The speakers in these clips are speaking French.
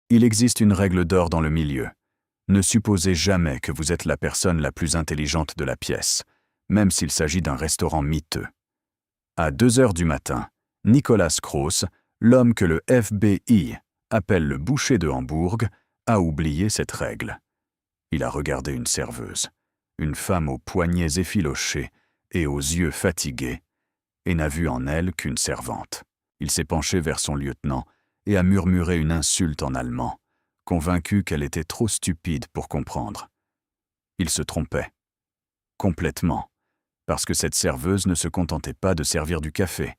Il existe une règle d'or dans le milieu. Ne supposez jamais que vous êtes la personne la plus intelligente de la pièce, même s'il s'agit d'un restaurant miteux. À 2 heures du matin, Nicholas Kroos, l'homme que le FBI appelle le boucher de Hambourg, a oublié cette règle. Il a regardé une serveuse, une femme aux poignets effilochés et aux yeux fatigués, et n'a vu en elle qu'une servante. Il s'est penché vers son lieutenant et a murmuré une insulte en allemand, convaincu qu'elle était trop stupide pour comprendre. Il se trompait. Complètement. Parce que cette serveuse ne se contentait pas de servir du café.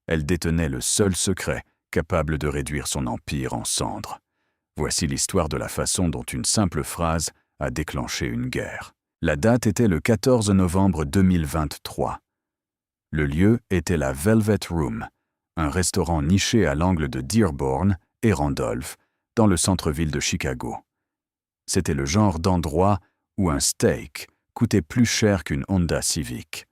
Elle détenait le seul secret capable de réduire son empire en cendres. Voici l'histoire de la façon dont une simple phrase a déclenché une guerre. La date était le 14 novembre 2023. Le lieu était la Velvet Room, un restaurant niché à l'angle de Dearborn et Randolph, dans le centre-ville de Chicago. C'était le genre d'endroit où un steak coûtait plus cher qu'une Honda Civic,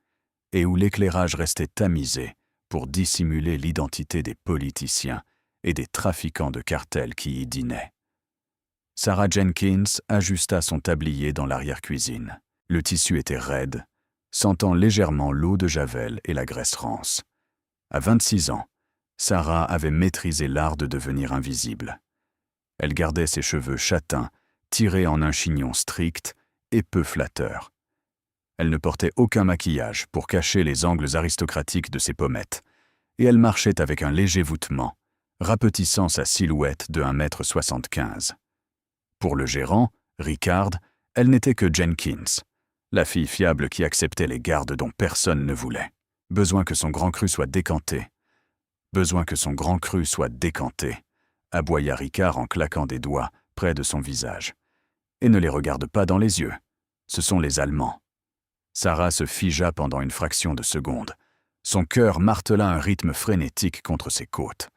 et où l'éclairage restait tamisé pour dissimuler l'identité des politiciens et des trafiquants de cartels qui y dînaient. Sarah Jenkins ajusta son tablier dans l'arrière-cuisine. Le tissu était raide, sentant légèrement l'eau de javel et la graisse rance. À 26 ans, Sarah avait maîtrisé l'art de devenir invisible. Elle gardait ses cheveux châtains, tirés en un chignon strict et peu flatteur. Elle ne portait aucun maquillage pour cacher les angles aristocratiques de ses pommettes, et elle marchait avec un léger voûtement, rapetissant sa silhouette de 1,75 m. Pour le gérant, Ricard, elle n'était que Jenkins, la fille fiable qui acceptait les gardes dont personne ne voulait. Besoin que son grand cru soit décanté. Besoin que son grand cru soit décanté, aboya Ricard en claquant des doigts près de son visage. Et ne les regarde pas dans les yeux. Ce sont les Allemands. Sarah se figea pendant une fraction de seconde. Son cœur martela un rythme frénétique contre ses côtes.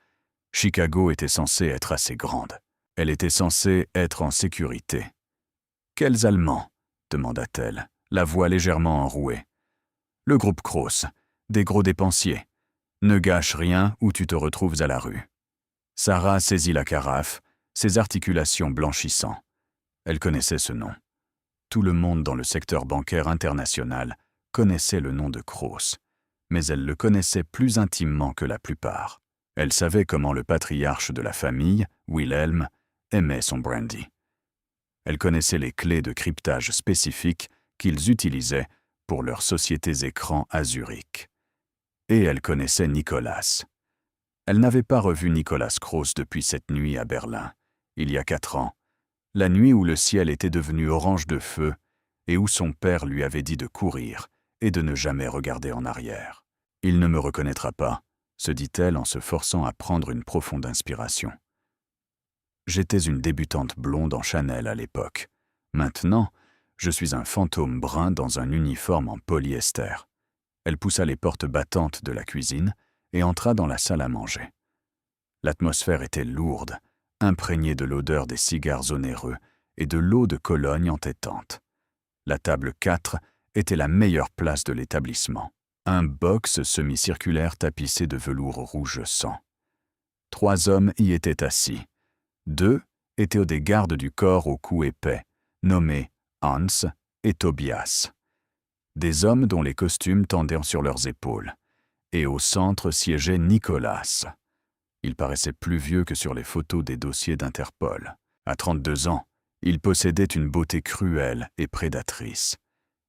Chicago était censée être assez grande. Elle était censée être en sécurité. « Quels Allemands ?» demanda-t-elle, la voix légèrement enrouée. « Le groupe Kroos, des gros dépensiers. Ne gâche rien ou tu te retrouves à la rue. » Sarah saisit la carafe, ses articulations blanchissant. Elle connaissait ce nom. Tout le monde dans le secteur bancaire international connaissait le nom de Kroos, mais elle le connaissait plus intimement que la plupart. Elle savait comment le patriarche de la famille, Wilhelm, aimait son brandy. Elle connaissait les clés de cryptage spécifiques qu'ils utilisaient pour leurs sociétés écrans à Zurich. Et elle connaissait Nicholas. Elle n'avait pas revu Nicholas Kroos depuis cette nuit à Berlin, il y a 4 ans, la nuit où le ciel était devenu orange de feu et où son père lui avait dit de courir et de ne jamais regarder en arrière. « Il ne me reconnaîtra pas », se dit-elle en se forçant à prendre une profonde inspiration. J'étais une débutante blonde en Chanel à l'époque. Maintenant, je suis un fantôme brun dans un uniforme en polyester. Elle poussa les portes battantes de la cuisine et entra dans la salle à manger. L'atmosphère était lourde, imprégnée de l'odeur des cigares onéreux et de l'eau de Cologne entêtante. La table 4 était la meilleure place de l'établissement. Un box semi-circulaire tapissé de velours rouge sang. 3 hommes y étaient assis. 2 étaient des gardes du corps au cou épais, nommés Hans et Tobias. Des hommes dont les costumes tendaient sur leurs épaules. Et au centre siégeait Nicholas. Il paraissait plus vieux que sur les photos des dossiers d'Interpol. À 32 ans, il possédait une beauté cruelle et prédatrice.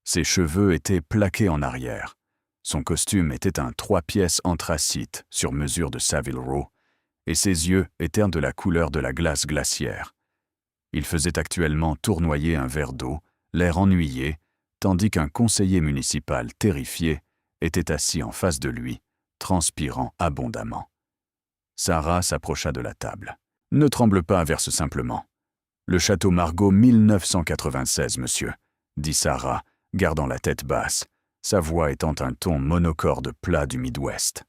Ses cheveux étaient plaqués en arrière. Son costume était un 3 pièces anthracite sur mesure de Savile Row, et ses yeux étaient de la couleur de la glace glaciaire. Il faisait actuellement tournoyer un verre d'eau, l'air ennuyé, tandis qu'un conseiller municipal terrifié était assis en face de lui, transpirant abondamment. Sarah s'approcha de la table. « Ne tremble pas, verse simplement. Le château Margaux 1996, monsieur, » dit Sarah, gardant la tête basse, sa voix étant un ton monocorde plat du Midwest.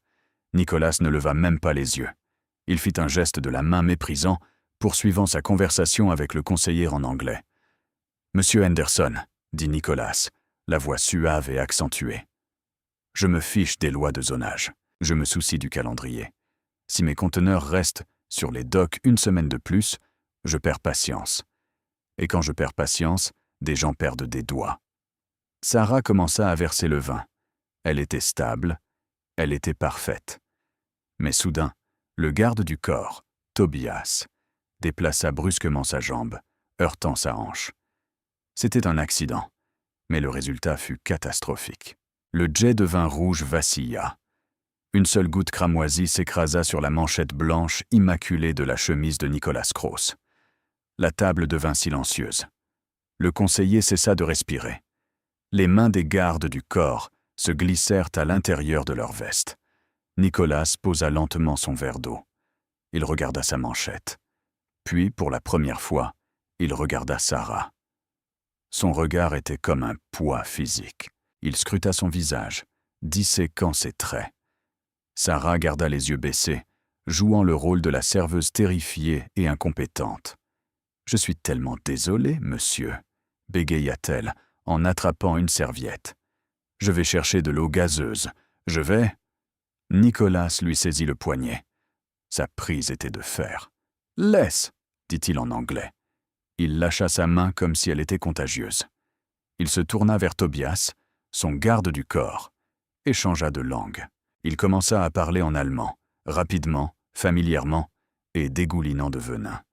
Nicholas ne leva même pas les yeux. Il fit un geste de la main méprisant, poursuivant sa conversation avec le conseiller en anglais. « Monsieur Henderson, » dit Nicholas, la voix suave et accentuée. « Je me fiche des lois de zonage. Je me soucie du calendrier. Si mes conteneurs restent sur les docks une semaine de plus, Je perds patience. Et quand je perds patience, des gens perdent des doigts. Sarah commença à verser le vin. Elle était stable, elle était parfaite. Mais soudain, le garde du corps, Tobias, déplaça brusquement sa jambe, heurtant sa hanche. C'était un accident, mais le résultat fut catastrophique. Le jet de vin rouge vacilla. Une seule goutte cramoisie s'écrasa sur la manchette blanche immaculée de la chemise de Nicolas Krauss. La table devint silencieuse. Le conseiller cessa de respirer. Les mains des gardes du corps se glissèrent à l'intérieur de leur veste. Nicolas posa lentement son verre d'eau. Il regarda sa manchette. Puis, pour la première fois, il regarda Sarah. Son regard était comme un poids physique. Il scruta son visage, disséquant ses traits. Sarah garda les yeux baissés, jouant le rôle de la serveuse terrifiée et incompétente. « Je suis tellement désolée, monsieur », bégaya-t-elle en attrapant une serviette. « Je vais chercher de l'eau gazeuse. Je vais… » Nicolas lui saisit le poignet. Sa prise était de fer. « Laisse !» dit-il en anglais. Il lâcha sa main comme si elle était contagieuse. Il se tourna vers Tobias, son garde du corps, et changea de langue. Il commença à parler en allemand, rapidement, familièrement et dégoulinant de venin.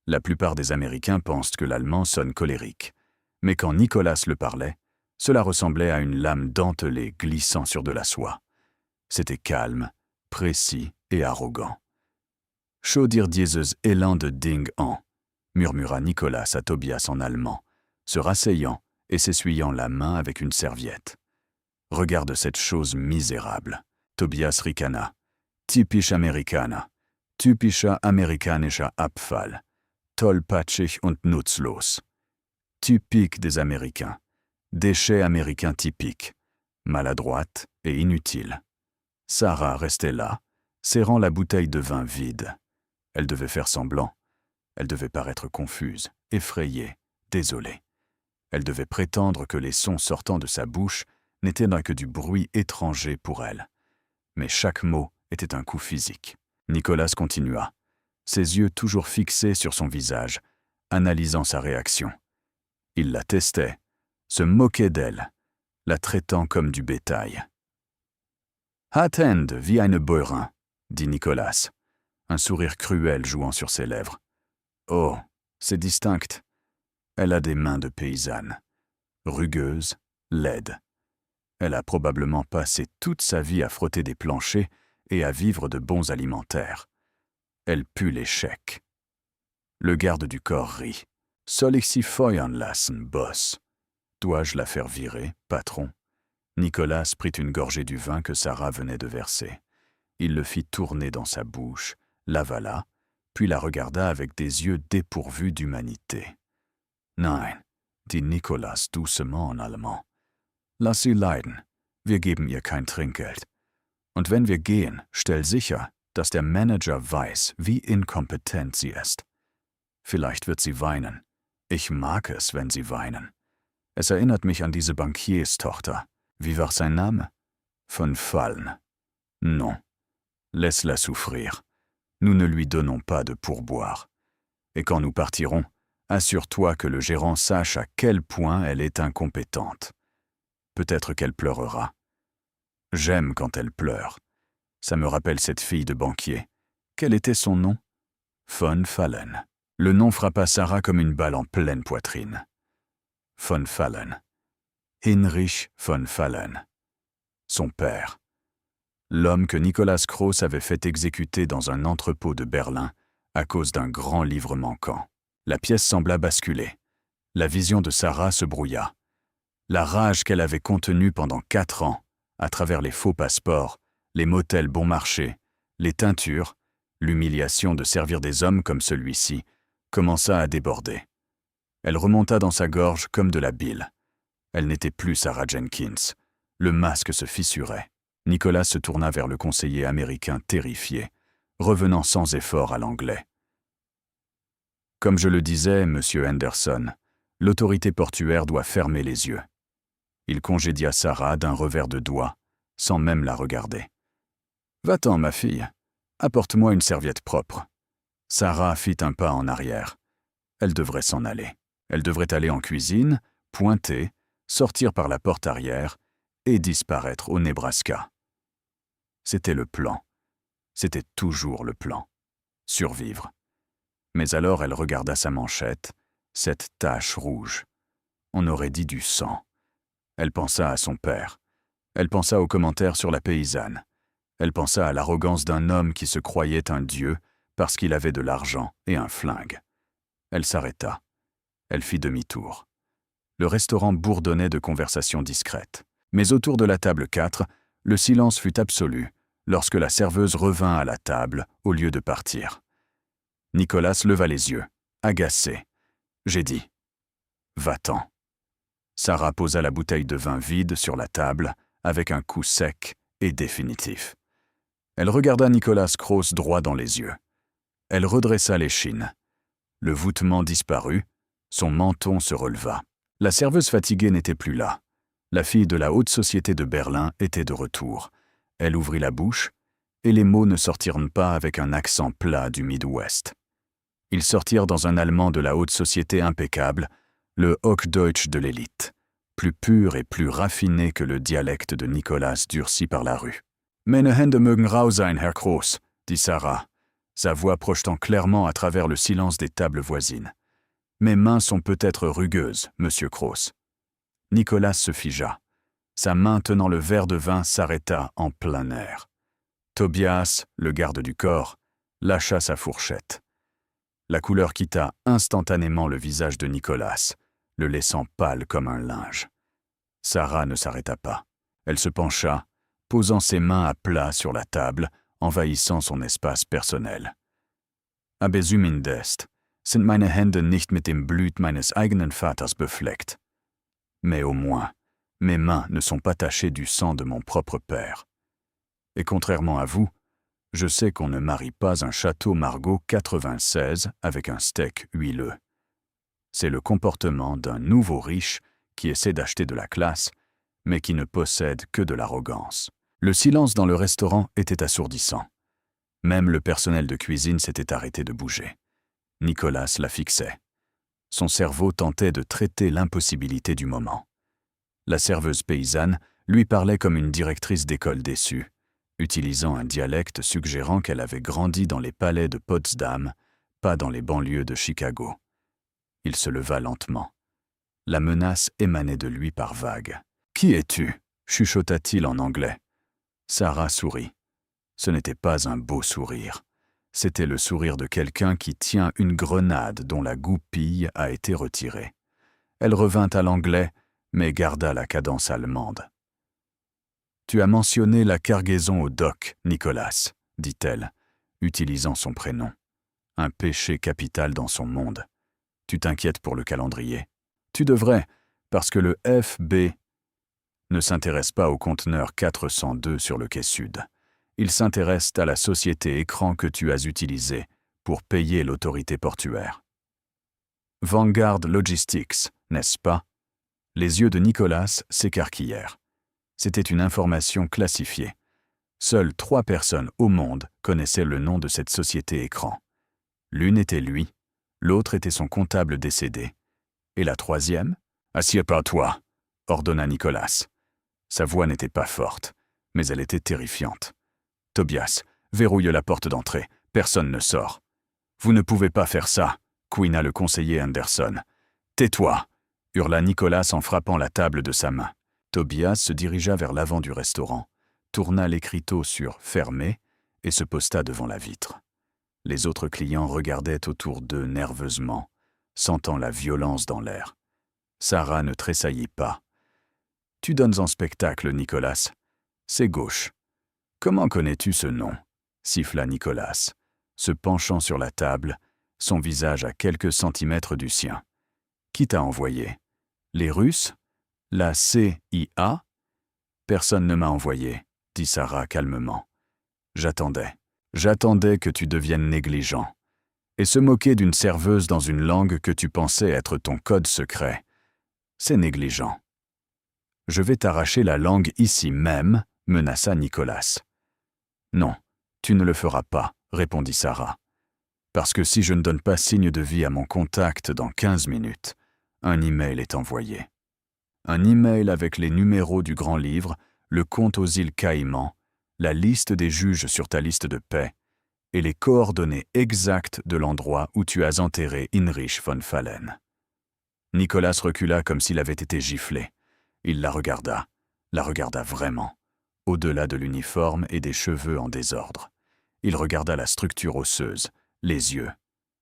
La plupart des Américains pensent que l'allemand sonne colérique, mais quand Nicolas le parlait, cela ressemblait à une lame dentelée glissant sur de la soie. C'était calme, précis et arrogant. « Schau dir dieses elende Ding an », murmura Nicolas à Tobias en allemand, se rasseyant et s'essuyant la main avec une serviette. « Regarde cette chose misérable. » Tobias ricana. « Typisch Amerikaner. Typischer amerikanischer Abfall. Tollpatschig und nutzlos. Typique des Américains. Déchet américain typique. Maladroite et inutile. » Sarah restait là, serrant la bouteille de vin vide. Elle devait faire semblant. Elle devait paraître confuse, effrayée, désolée. Elle devait prétendre que les sons sortant de sa bouche n'étaient que du bruit étranger pour elle. Mais chaque mot était un coup physique. Nicolas continua, ses yeux toujours fixés sur son visage, analysant sa réaction. Il la testait, se moquait d'elle, la traitant comme du bétail. « Attend wie eine Bäuerin » dit Nicolas, un sourire cruel jouant sur ses lèvres. « Oh, c'est distinct. Elle a des mains de paysanne, rugueuse, laide. Elle a probablement passé toute sa vie à frotter des planchers et à vivre de bons alimentaires. Elle pue l'échec. » Le garde du corps rit. « Soll ich sie feuern lassen, boss? Dois-je la faire virer, patron ?» Nicolas prit une gorgée du vin que Sarah venait de verser. Il le fit tourner dans sa bouche, l'avala, puis la regarda avec des yeux dépourvus d'humanité. « Nein » dit Nicolas doucement en allemand. « Lass sie leiden. Wir geben ihr kein Trinkgeld. Und wenn wir gehen, stell sicher, dass der Manager weiß, wie inkompetent sie ist. Vielleicht wird sie weinen. Ich mag es, wenn sie weinen. Es erinnert mich an diese Bankierstochter. Wie war sein Name? Von Fallen. Non. Laisse-la souffrir. Nous ne lui donnons pas de pourboire. Et quand nous partirons, assure-toi que le gérant sache à quel point elle est incompétente. Peut-être qu'elle pleurera. J'aime quand elle pleure. Ça me rappelle cette fille de banquier. Quel était son nom? Von Fallen. Le nom frappa Sarah comme une balle en pleine poitrine. Von Fallen. Heinrich von Fallen. Son père. L'homme que Nicolas Krauss avait fait exécuter dans un entrepôt de Berlin à cause d'un grand livre manquant. La pièce sembla basculer. La vision de Sarah se brouilla. La rage qu'elle avait contenue pendant 4 ans, à travers les faux passeports, les motels bon marché, les teintures, l'humiliation de servir des hommes comme celui-ci, commença à déborder. Elle remonta dans sa gorge comme de la bile. Elle n'était plus Sarah Jenkins. Le masque se fissurait. Nicolas se tourna vers le conseiller américain terrifié, revenant sans effort à l'anglais. « Comme je le disais, monsieur Henderson, l'autorité portuaire doit fermer les yeux. » Il congédia Sarah d'un revers de doigt, sans même la regarder. « Va-t'en, ma fille. Apporte-moi une serviette propre. » Sarah fit un pas en arrière. Elle devrait s'en aller. Elle devrait aller en cuisine, pointer, sortir par la porte arrière et disparaître au Nebraska. C'était le plan. C'était toujours le plan. Survivre. Mais alors elle regarda sa manchette, cette tache rouge. On aurait dit du sang. Elle pensa à son père. Elle pensa aux commentaires sur la paysanne. Elle pensa à l'arrogance d'un homme qui se croyait un dieu parce qu'il avait de l'argent et un flingue. Elle s'arrêta. Elle fit demi-tour. Le restaurant bourdonnait de conversations discrètes. Mais autour de la table 4, le silence fut absolu lorsque la serveuse revint à la table au lieu de partir. Nicolas leva les yeux, agacé. J'ai dit « Va-t'en ». Sarah posa la bouteille de vin vide sur la table avec un coup sec et définitif. Elle regarda Nicolas Krauss droit dans les yeux. Elle redressa l'échine. Le voûtement disparut, son menton se releva. La serveuse fatiguée n'était plus là. La fille de la haute société de Berlin était de retour. Elle ouvrit la bouche, et les mots ne sortirent pas avec un accent plat du Midwest. Ils sortirent dans un allemand de la haute société impeccable, le Hochdeutsch de l'élite, plus pur et plus raffiné que le dialecte de Nicolas durci par la rue. « Meine Hände mögen rau sein, Herr Krauss », dit Sarah, sa voix projetant clairement à travers le silence des tables voisines. « Mes mains sont peut-être rugueuses, Monsieur Krauss. » Nicolas se figea. Sa main tenant le verre de vin s'arrêta en plein air. Tobias, le garde du corps, lâcha sa fourchette. La couleur quitta instantanément le visage de Nicolas, le laissant pâle comme un linge. Sarah ne s'arrêta pas. Elle se pencha, posant ses mains à plat sur la table, envahissant son espace personnel. Aber zumindest sind meine Hände nicht mit dem Blut meines eigenen Vaters befleckt. Mais au moins, mes mains ne sont pas tachées du sang de mon propre père. Et contrairement à vous, je sais qu'on ne marie pas un Château Margaux 96 avec un steak huileux. C'est le comportement d'un nouveau riche qui essaie d'acheter de la classe, mais qui ne possède que de l'arrogance. Le silence dans le restaurant était assourdissant. Même le personnel de cuisine s'était arrêté de bouger. Nicolas la fixait. Son cerveau tentait de traiter l'impossibilité du moment. La serveuse paysanne lui parlait comme une directrice d'école déçue, utilisant un dialecte suggérant qu'elle avait grandi dans les palais de Potsdam, pas dans les banlieues de Chicago. Il se leva lentement. La menace émanait de lui par vagues. « Qui es-tu » chuchota-t-il en anglais. Sarah sourit. Ce n'était pas un beau sourire. C'était le sourire de quelqu'un qui tient une grenade dont la goupille a été retirée. Elle revint à l'anglais, mais garda la cadence allemande. « Tu as mentionné la cargaison au dock, Nicolas, » dit-elle, utilisant son prénom. Un péché capital dans son monde. Tu t'inquiètes pour le calendrier. Tu devrais, parce que le FB ne s'intéresse pas au conteneur 402 sur le quai sud. Il s'intéresse à la société écran que tu as utilisée pour payer l'autorité portuaire. Vanguard Logistics, n'est-ce pas? Les yeux de Nicolas s'écarquillèrent. C'était une information classifiée. Seules 3 personnes au monde connaissaient le nom de cette société écran. L'une était lui, l'autre était son comptable décédé. Et la troisième? « Assieds-toi », ordonna Nicolas. Sa voix n'était pas forte, mais elle était terrifiante. « Tobias, verrouille la porte d'entrée, personne ne sort. »« Vous ne pouvez pas faire ça », couina le conseiller Anderson. « Tais-toi » hurla Nicolas en frappant la table de sa main. Tobias se dirigea vers l'avant du restaurant, tourna l'écriteau sur « Fermé » et se posta devant la vitre. Les autres clients regardaient autour d'eux nerveusement, sentant la violence dans l'air. Sarah ne tressaillit pas. « Tu donnes en spectacle, Nicolas. C'est gauche. »« Comment connais-tu ce nom ?» siffla Nicolas, se penchant sur la table, son visage à quelques centimètres du sien. « Qui t'a envoyé? Les Russes? La CIA? » « Personne ne m'a envoyé, » dit Sarah calmement. « J'attendais que tu deviennes négligent. Et se moquer d'une serveuse dans une langue que tu pensais être ton code secret, c'est négligent. »« Je vais t'arracher la langue ici même, » menaça Nicolas. « Non, tu ne le feras pas, » répondit Sarah. Parce que si je ne donne pas signe de vie à mon contact dans 15 minutes, un email est envoyé. Un email avec les numéros du grand livre, le compte aux îles Caïmans, la liste des juges sur ta liste de paix et les coordonnées exactes de l'endroit où tu as enterré Heinrich von Fallen. Nicolas recula comme s'il avait été giflé. Il la regarda vraiment, au-delà de l'uniforme et des cheveux en désordre. Il regarda la structure osseuse, les yeux.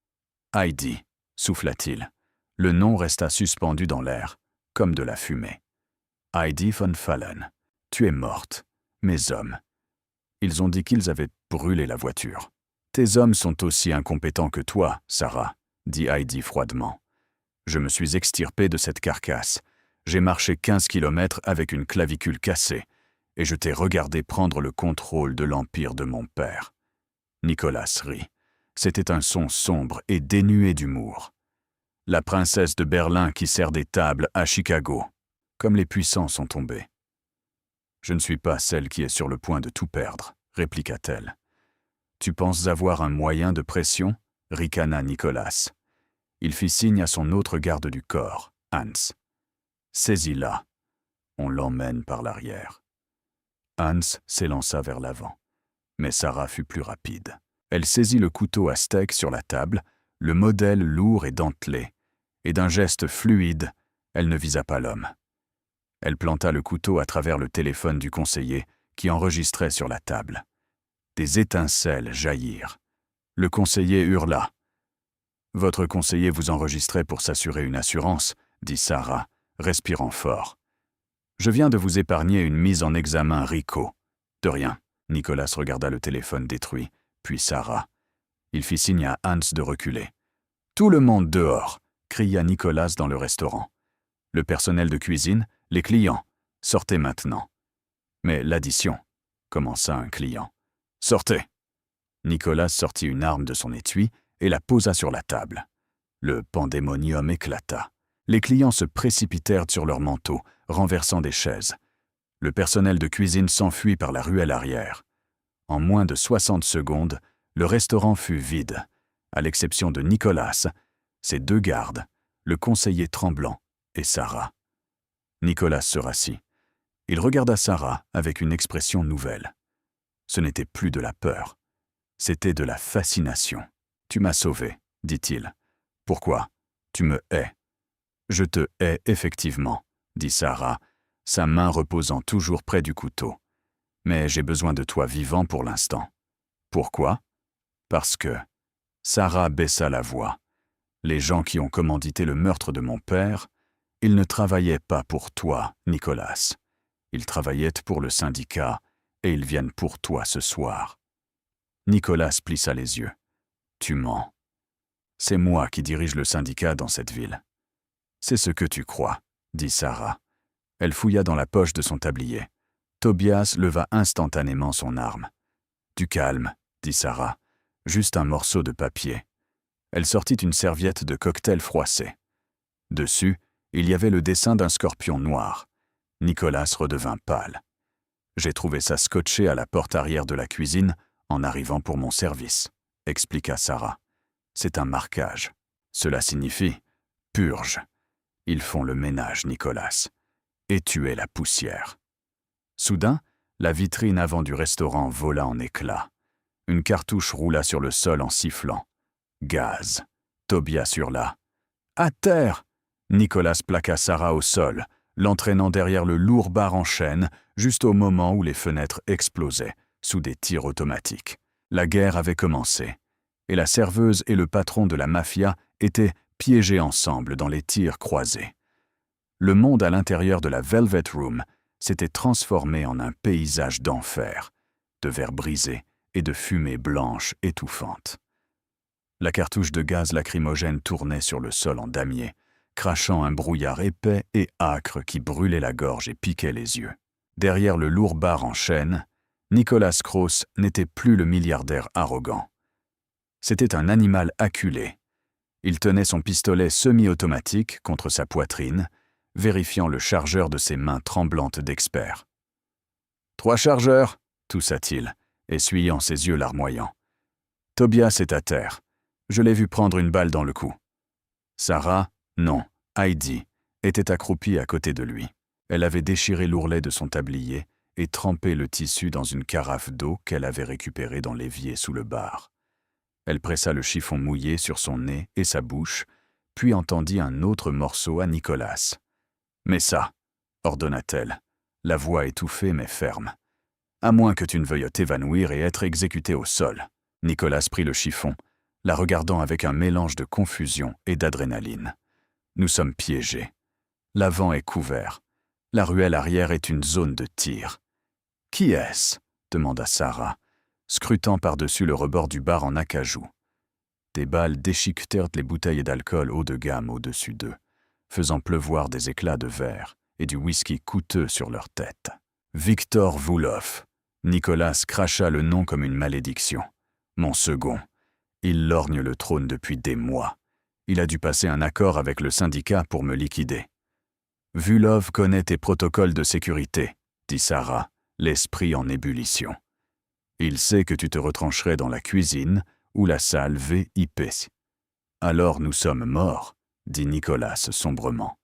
« Heidi », souffla-t-il. Le nom resta suspendu dans l'air, comme de la fumée. « Heidi von Fallen, tu es morte. Mes hommes. » Ils ont dit qu'ils avaient brûlé la voiture. « Tes hommes sont aussi incompétents que toi, Sarah, » dit Heidi froidement. « Je me suis extirpé de cette carcasse. J'ai marché 15 kilomètres avec une clavicule cassée, et je t'ai regardé prendre le contrôle de l'empire de mon père. » Nicolas rit. C'était un son sombre et dénué d'humour. La princesse de Berlin qui sert des tables à Chicago. Comme les puissants sont tombés. « Je ne suis pas celle qui est sur le point de tout perdre, » répliqua-t-elle. « Tu penses avoir un moyen de pression » ricana Nicolas. Il fit signe à son autre garde du corps, Hans. « Saisis-la. » On l'emmène par l'arrière. Hans s'élança vers l'avant. Mais Sarah fut plus rapide. Elle saisit le couteau à steak sur la table, le modèle lourd et dentelé, et d'un geste fluide, elle ne visa pas l'homme. Elle planta le couteau à travers le téléphone du conseiller qui enregistrait sur la table. Des étincelles jaillirent. Le conseiller hurla. « Votre conseiller vous enregistrait pour s'assurer une assurance, » dit Sarah, respirant fort. « Je viens de vous épargner une mise en examen RICO. » « De rien. » Nicolas regarda le téléphone détruit, puis Sarah. Il fit signe à Hans de reculer. « Tout le monde dehors !» cria Nicolas dans le restaurant. « Le personnel de cuisine, les clients, sortez maintenant. »« Mais l'addition !» commença un client. « Sortez !» Nicolas sortit une arme de son étui et la posa sur la table. Le pandémonium éclata. Les clients se précipitèrent sur leurs manteaux, renversant des chaises. Le personnel de cuisine s'enfuit par la ruelle arrière. En moins de 60 secondes, le restaurant fut vide, à l'exception de Nicolas, ses 2 gardes, le conseiller tremblant et Sarah. Nicolas se rassit. Il regarda Sarah avec une expression nouvelle. Ce n'était plus de la peur. C'était de la fascination. « Tu m'as sauvé, » dit-il. « Pourquoi ? Tu me hais. »« Je te hais effectivement, » dit Sarah, sa main reposant toujours près du couteau. « Mais j'ai besoin de toi vivant pour l'instant. » « Pourquoi ? » « Parce que... » Sarah baissa la voix. « Les gens qui ont commandité le meurtre de mon père, ils ne travaillaient pas pour toi, Nicolas. Ils travaillaient pour le syndicat et ils viennent pour toi ce soir. » Nicolas plissa les yeux. « Tu mens. C'est moi qui dirige le syndicat dans cette ville. »« C'est ce que tu crois, » dit Sarah. Elle fouilla dans la poche de son tablier. Tobias leva instantanément son arme. « Du calme, » dit Sarah. « Juste un morceau de papier. » Elle sortit une serviette de cocktail froissée. Dessus, il y avait le dessin d'un scorpion noir. Nicolas redevint pâle. « J'ai trouvé ça scotché à la porte arrière de la cuisine en arrivant pour mon service, » expliqua Sarah. « C'est un marquage. Cela signifie « purge ». Ils font le ménage, Nicolas. Et tu es la poussière. » Soudain, la vitrine avant du restaurant vola en éclats. Une cartouche roula sur le sol en sifflant. Gaz. Tobias hurla. « À terre !» Nicolas plaqua Sarah au sol, l'entraînant derrière le lourd bar en chêne, juste au moment où les fenêtres explosaient, sous des tirs automatiques. La guerre avait commencé, et la serveuse et le patron de la mafia étaient piégés ensemble dans les tirs croisés. Le monde à l'intérieur de la Velvet Room s'était transformé en un paysage d'enfer, de verre brisé et de fumée blanche étouffante. La cartouche de gaz lacrymogène tournait sur le sol en damier, crachant un brouillard épais et âcre qui brûlait la gorge et piquait les yeux. Derrière le lourd bar en chêne, Nicolas Krauss n'était plus le milliardaire arrogant. C'était un animal acculé. Il tenait son pistolet semi-automatique contre sa poitrine, vérifiant le chargeur de ses mains tremblantes d'expert. « 3 chargeurs !» toussa-t-il, essuyant ses yeux larmoyants. « Tobias est à terre. Je l'ai vu prendre une balle dans le cou. Sarah, non, Heidi, était accroupie à côté de lui. Elle avait déchiré l'ourlet de son tablier et trempé le tissu dans une carafe d'eau qu'elle avait récupérée dans l'évier sous le bar. Elle pressa le chiffon mouillé sur son nez et sa bouche, puis en tendit un autre morceau à Nicolas. « Mais ça !» ordonna-t-elle, la voix étouffée mais ferme. « À moins que tu ne veuilles t'évanouir et être exécuté au sol. » Nicolas prit le chiffon, la regardant avec un mélange de confusion et d'adrénaline. « Nous sommes piégés. L'avant est couvert. La ruelle arrière est une zone de tir. »« Qui est-ce » demanda Sarah, scrutant par-dessus le rebord du bar en acajou. Des balles déchiquetèrent les bouteilles d'alcool haut de gamme au-dessus d'eux, faisant pleuvoir des éclats de verre et du whisky coûteux sur leur tête. Victor Vouloff. Nicolas cracha le nom comme une malédiction. Mon second. Il lorgne le trône depuis des mois. Il a dû passer un accord avec le syndicat pour me liquider. Vulov connaît tes protocoles de sécurité, dit Sarah, l'esprit en ébullition. Il sait que tu te retrancherais dans la cuisine ou la salle VIP. Alors nous sommes morts, dit Nicolas sombrement.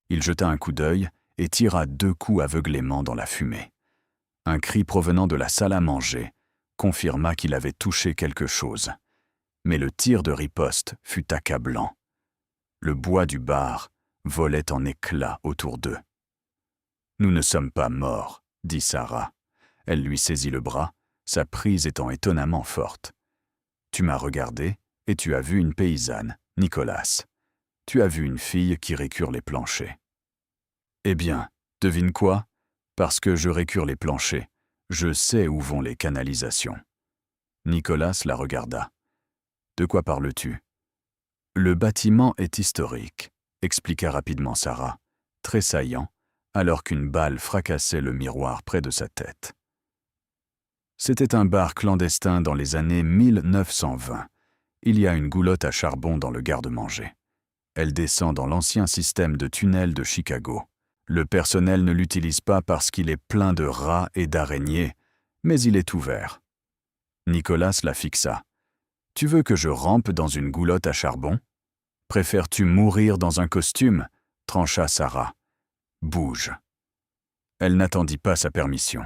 Il jeta un coup d'œil et tira 2 coups aveuglément dans la fumée. Un cri provenant de la salle à manger confirma qu'il avait touché quelque chose. Mais le tir de riposte fut accablant. Le bois du bar volait en éclats autour d'eux. « Nous ne sommes pas morts, » dit Sarah. Elle lui saisit le bras, sa prise étant étonnamment forte. « Tu m'as regardé et tu as vu une paysanne, Nicolas. Tu as vu une fille qui récure les planchers. » « Eh bien, devine quoi ? Parce que je récure les planchers, je sais où vont les canalisations. » Nicolas la regarda. « De quoi parles-tu ? » « Le bâtiment est historique, » expliqua rapidement Sarah, tressaillant, alors qu'une balle fracassait le miroir près de sa tête. C'était un bar clandestin dans les années 1920. Il y a une goulotte à charbon dans le garde-manger. Elle descend dans l'ancien système de tunnels de Chicago. Le personnel ne l'utilise pas parce qu'il est plein de rats et d'araignées, mais il est ouvert. Nicolas la fixa. « Tu veux que je rampe dans une goulotte à charbon ? Préfères-tu mourir dans un costume ?» trancha Sarah. « Bouge. » Elle n'attendit pas sa permission.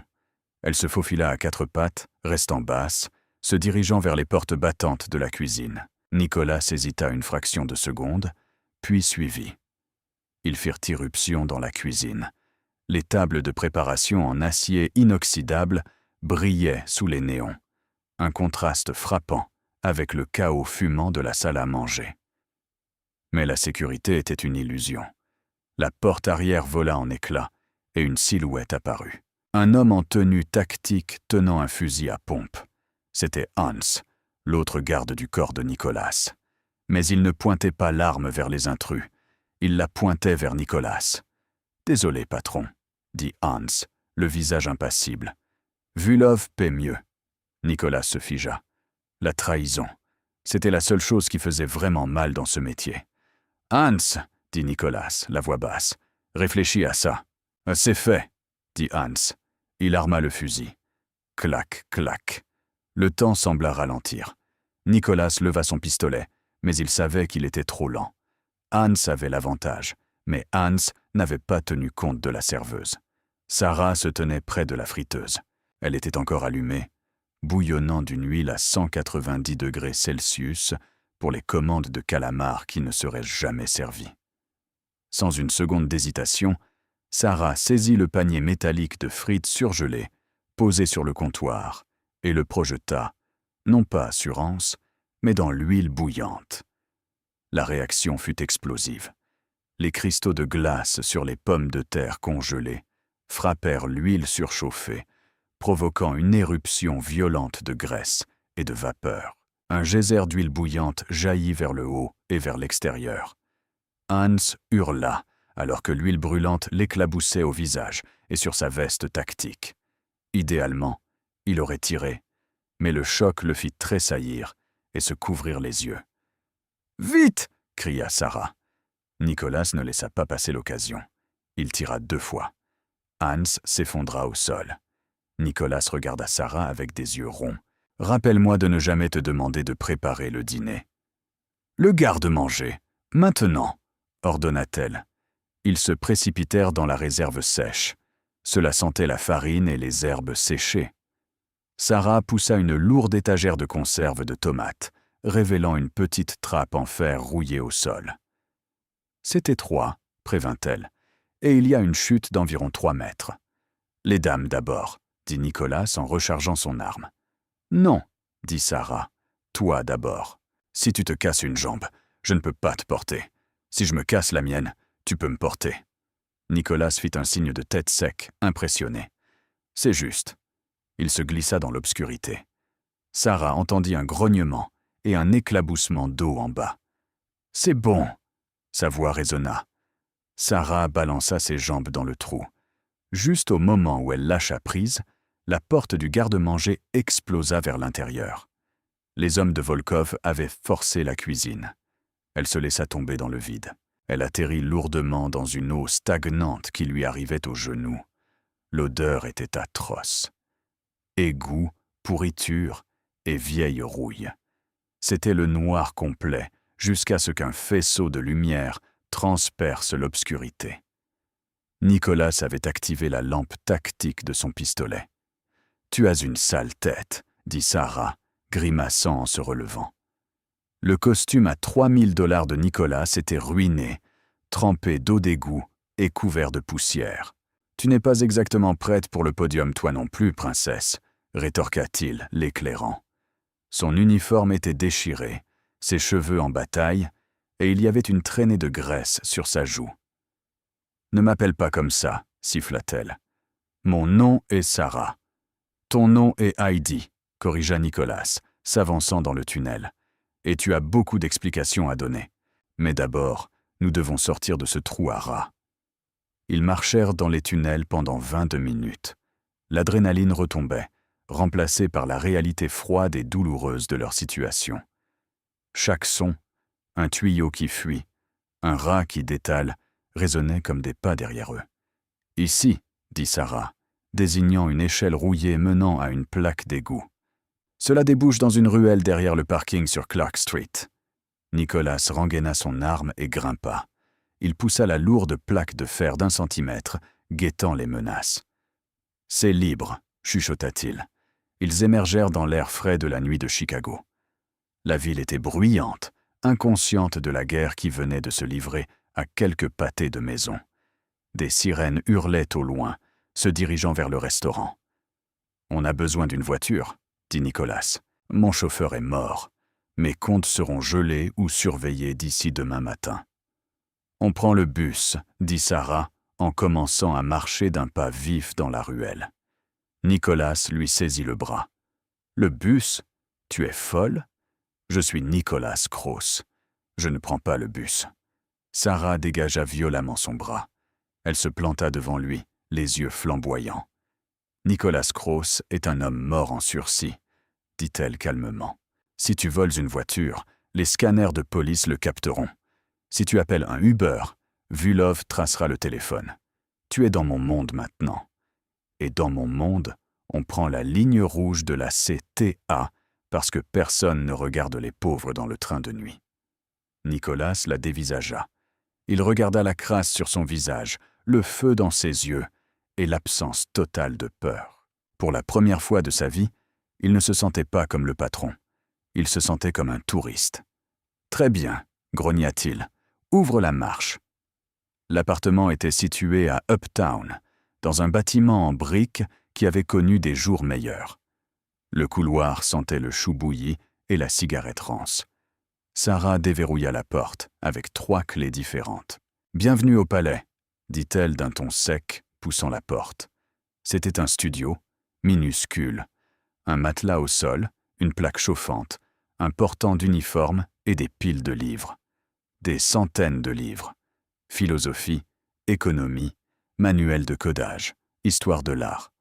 Elle se faufila à 4 pattes, restant basse, se dirigeant vers les portes battantes de la cuisine. Nicolas hésita une fraction de seconde, puis suivit. Ils firent irruption dans la cuisine. Les tables de préparation en acier inoxydable brillaient sous les néons. Un contraste frappant avec le chaos fumant de la salle à manger. Mais la sécurité était une illusion. La porte arrière vola en éclats et une silhouette apparut. Un homme en tenue tactique tenant un fusil à pompe. C'était Hans, l'autre garde du corps de Nicolas. Mais il ne pointait pas l'arme vers les intrus. Il la pointait vers Nicolas. « Désolé, patron, » dit Hans, le visage impassible. « Vulov paie mieux. » Nicolas se figea. La trahison. C'était la seule chose qui faisait vraiment mal dans ce métier. « Hans, » dit Nicolas, la voix basse, « réfléchis à ça. »« C'est fait, » dit Hans. Il arma le fusil. Clac, clac. Le temps sembla ralentir. Nicolas leva son pistolet, mais il savait qu'il était trop lent. Hans avait l'avantage, mais Hans n'avait pas tenu compte de la serveuse. Sarah se tenait près de la friteuse. Elle était encore allumée, bouillonnant d'une huile à 190 degrés Celsius pour les commandes de calamars qui ne seraient jamais servies. Sans une seconde d'hésitation, Sarah saisit le panier métallique de frites surgelées, posé sur le comptoir, et le projeta, non pas sur Hans, mais dans l'huile bouillante. La réaction fut explosive. Les cristaux de glace sur les pommes de terre congelées frappèrent l'huile surchauffée, provoquant une éruption violente de graisse et de vapeur. Un geyser d'huile bouillante jaillit vers le haut et vers l'extérieur. Hans hurla, alors que l'huile brûlante l'éclaboussait au visage et sur sa veste tactique. Idéalement, il aurait tiré, mais le choc le fit tressaillir et se couvrir les yeux. « Vite !» cria Sarah. Nicolas ne laissa pas passer l'occasion. Il tira 2 fois. Hans s'effondra au sol. Nicolas regarda Sarah avec des yeux ronds. « Rappelle-moi de ne jamais te demander de préparer le dîner. » Le garde-manger, maintenant, ordonna-t-elle. Ils se précipitèrent dans la réserve sèche. Cela sentait la farine et les herbes séchées. Sarah poussa une lourde étagère de conserve de tomates, révélant une petite trappe en fer rouillée au sol. « C'est étroit, prévint-elle, et il y a une chute d'environ 3 mètres. Les dames d'abord, dit Nicolas en rechargeant son arme. Non, dit Sarah, toi d'abord. Si tu te casses une jambe, je ne peux pas te porter. Si je me casse la mienne, tu peux me porter. Nicolas fit un signe de tête sec, impressionné. C'est juste. Il se glissa dans l'obscurité. Sarah entendit un grognement et un éclaboussement d'eau en bas. C'est bon, sa voix résonna. Sarah balança ses jambes dans le trou. Juste au moment où elle lâcha prise, la porte du garde-manger explosa vers l'intérieur. Les hommes de Volkov avaient forcé la cuisine. Elle se laissa tomber dans le vide. Elle atterrit lourdement dans une eau stagnante qui lui arrivait aux genoux. L'odeur était atroce. Égout, pourriture et vieille rouille. C'était le noir complet, jusqu'à ce qu'un faisceau de lumière transperce l'obscurité. Nicolas avait activé la lampe tactique de son pistolet. « Tu as une sale tête, » dit Sarah, grimaçant en se relevant. Le costume à 3000 $ de Nicolas était ruiné, trempé d'eau d'égout et couvert de poussière. « Tu n'es pas exactement prête pour le podium toi non plus, princesse, » rétorqua-t-il, l'éclairant. Son uniforme était déchiré, ses cheveux en bataille, et il y avait une traînée de graisse sur sa joue. « Ne m'appelle pas comme ça, » siffla-t-elle. « Mon nom est Sarah. »« Ton nom est Heidi, » corrigea Nicolas, s'avançant dans le tunnel. « Et tu as beaucoup d'explications à donner. Mais d'abord, nous devons sortir de ce trou à rats. » Ils marchèrent dans les tunnels pendant 22 minutes. L'adrénaline retombait, remplacée par la réalité froide et douloureuse de leur situation. Chaque son, un tuyau qui fuit, un rat qui détale, résonnait comme des pas derrière eux. « Ici, » dit Sarah, désignant une échelle rouillée menant à une plaque d'égout. « Cela débouche dans une ruelle derrière le parking sur Clark Street. » Nicolas rengaina son arme et grimpa. Il poussa la lourde plaque de fer d'1 centimètre, guettant les menaces. « C'est libre, » chuchota-t-il. Ils émergèrent dans l'air frais de la nuit de Chicago. La ville était bruyante, inconsciente de la guerre qui venait de se livrer à quelques pâtés de maison. Des sirènes hurlaient au loin, se dirigeant vers le restaurant. « On a besoin d'une voiture, » dit Nicolas. « Mon chauffeur est mort. Mes comptes seront gelés ou surveillés d'ici demain matin. » « On prend le bus, » dit Sarah, en commençant à marcher d'un pas vif dans la ruelle. Nicolas lui saisit le bras. « Le bus? Tu es folle? Je suis Nicolas Kroos. Je ne prends pas le bus. » Sarah dégagea violemment son bras. Elle se planta devant lui, les yeux flamboyants. « Nicolas Kroos est un homme mort en sursis, » dit-elle calmement. « Si tu voles une voiture, les scanners de police le capteront. Si tu appelles un Uber, Vulov tracera le téléphone. Tu es dans mon monde maintenant. Et dans mon monde, on prend la ligne rouge de la CTA parce que personne ne regarde les pauvres dans le train de nuit. » Nicolas la dévisagea. Il regarda la crasse sur son visage, le feu dans ses yeux et l'absence totale de peur. Pour la première fois de sa vie, il ne se sentait pas comme le patron. Il se sentait comme un touriste. « Très bien, » grogna-t-il. « Ouvre la marche. » L'appartement était situé à Uptown, dans un bâtiment en briques qui avait connu des jours meilleurs. Le couloir sentait le chou bouilli et la cigarette rance. Sarah déverrouilla la porte avec 3 clés différentes. « Bienvenue au palais, » dit-elle d'un ton sec, poussant la porte. C'était un studio, minuscule, un matelas au sol, une plaque chauffante, un portant d'uniforme et des piles de livres. Des centaines de livres. Philosophie, économie, manuel de codage, histoire de l'art.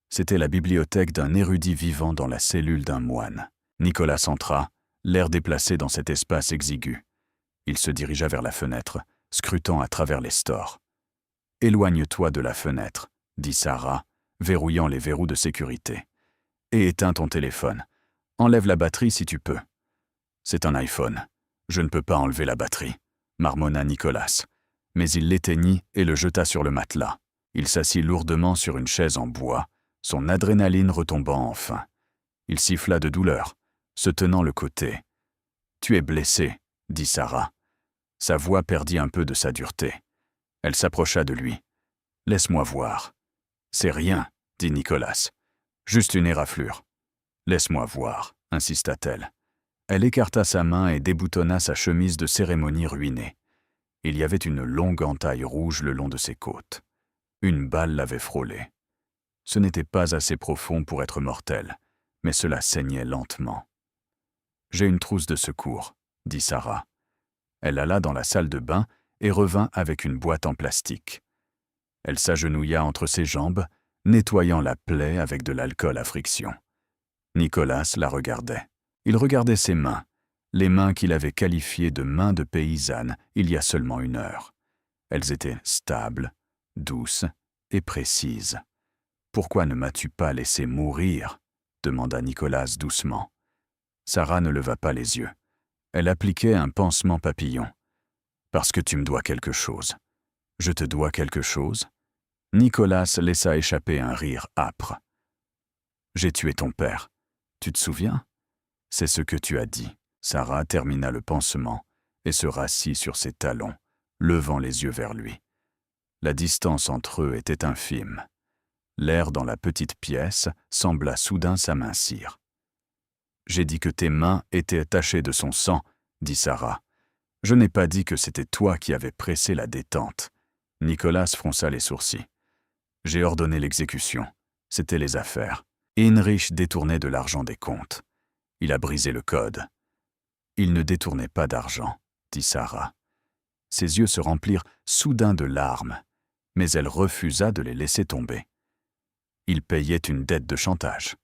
C'était la bibliothèque d'un érudit vivant dans la cellule d'un moine. Nicolas entra, l'air déplacé dans cet espace exigu. Il se dirigea vers la fenêtre, scrutant à travers les stores. « Éloigne-toi de la fenêtre, » dit Sarah, verrouillant les verrous de sécurité. « Et éteins ton téléphone. Enlève la batterie si tu peux. » « C'est un iPhone. Je ne peux pas enlever la batterie, marmonna Nicolas. Mais il l'éteignit et le jeta sur le matelas. Il s'assit lourdement sur une chaise en bois, son adrénaline retombant enfin. Il siffla de douleur, se tenant le côté. « Tu es blessé, » dit Sarah. Sa voix perdit un peu de sa dureté. Elle s'approcha de lui. « Laisse-moi voir. »« C'est rien, » dit Nicolas. « Juste une éraflure. »« Laisse-moi voir, » insista-t-elle. Elle écarta sa main et déboutonna sa chemise de cérémonie ruinée. Il y avait une longue entaille rouge le long de ses côtes. Une balle l'avait frôlé. Ce n'était pas assez profond pour être mortel, mais cela saignait lentement. « J'ai une trousse de secours, » dit Sarah. Elle alla dans la salle de bain et revint avec une boîte en plastique. Elle s'agenouilla entre ses jambes, nettoyant la plaie avec de l'alcool à friction. Nicolas la regardait. Il regardait ses mains, les mains qu'il avait qualifiées de mains de paysanne il y a seulement 1 heure. Elles étaient stables, douces et précises. « Pourquoi ne m'as-tu pas laissé mourir ?» demanda Nicolas doucement. Sarah ne leva pas les yeux. Elle appliquait un pansement papillon. « Parce que tu me dois quelque chose. »« Je te dois quelque chose ?» Nicolas laissa échapper un rire âpre. « J'ai tué ton père. Tu te souviens ? C'est ce que tu as dit. » Sarah termina le pansement et se rassit sur ses talons, levant les yeux vers lui. La distance entre eux était infime. L'air dans la petite pièce sembla soudain s'amincir. « J'ai dit que tes mains étaient tachées de son sang, » dit Sarah. « Je n'ai pas dit que c'était toi qui avais pressé la détente. » Nicolas fronça les sourcils. « J'ai ordonné l'exécution. C'était les affaires. Heinrich détournait de l'argent des comptes. Il a brisé le code. »« Il ne détournait pas d'argent, » dit Sarah. Ses yeux se remplirent soudain de larmes, mais elle refusa de les laisser tomber. Il payait une dette de chantage.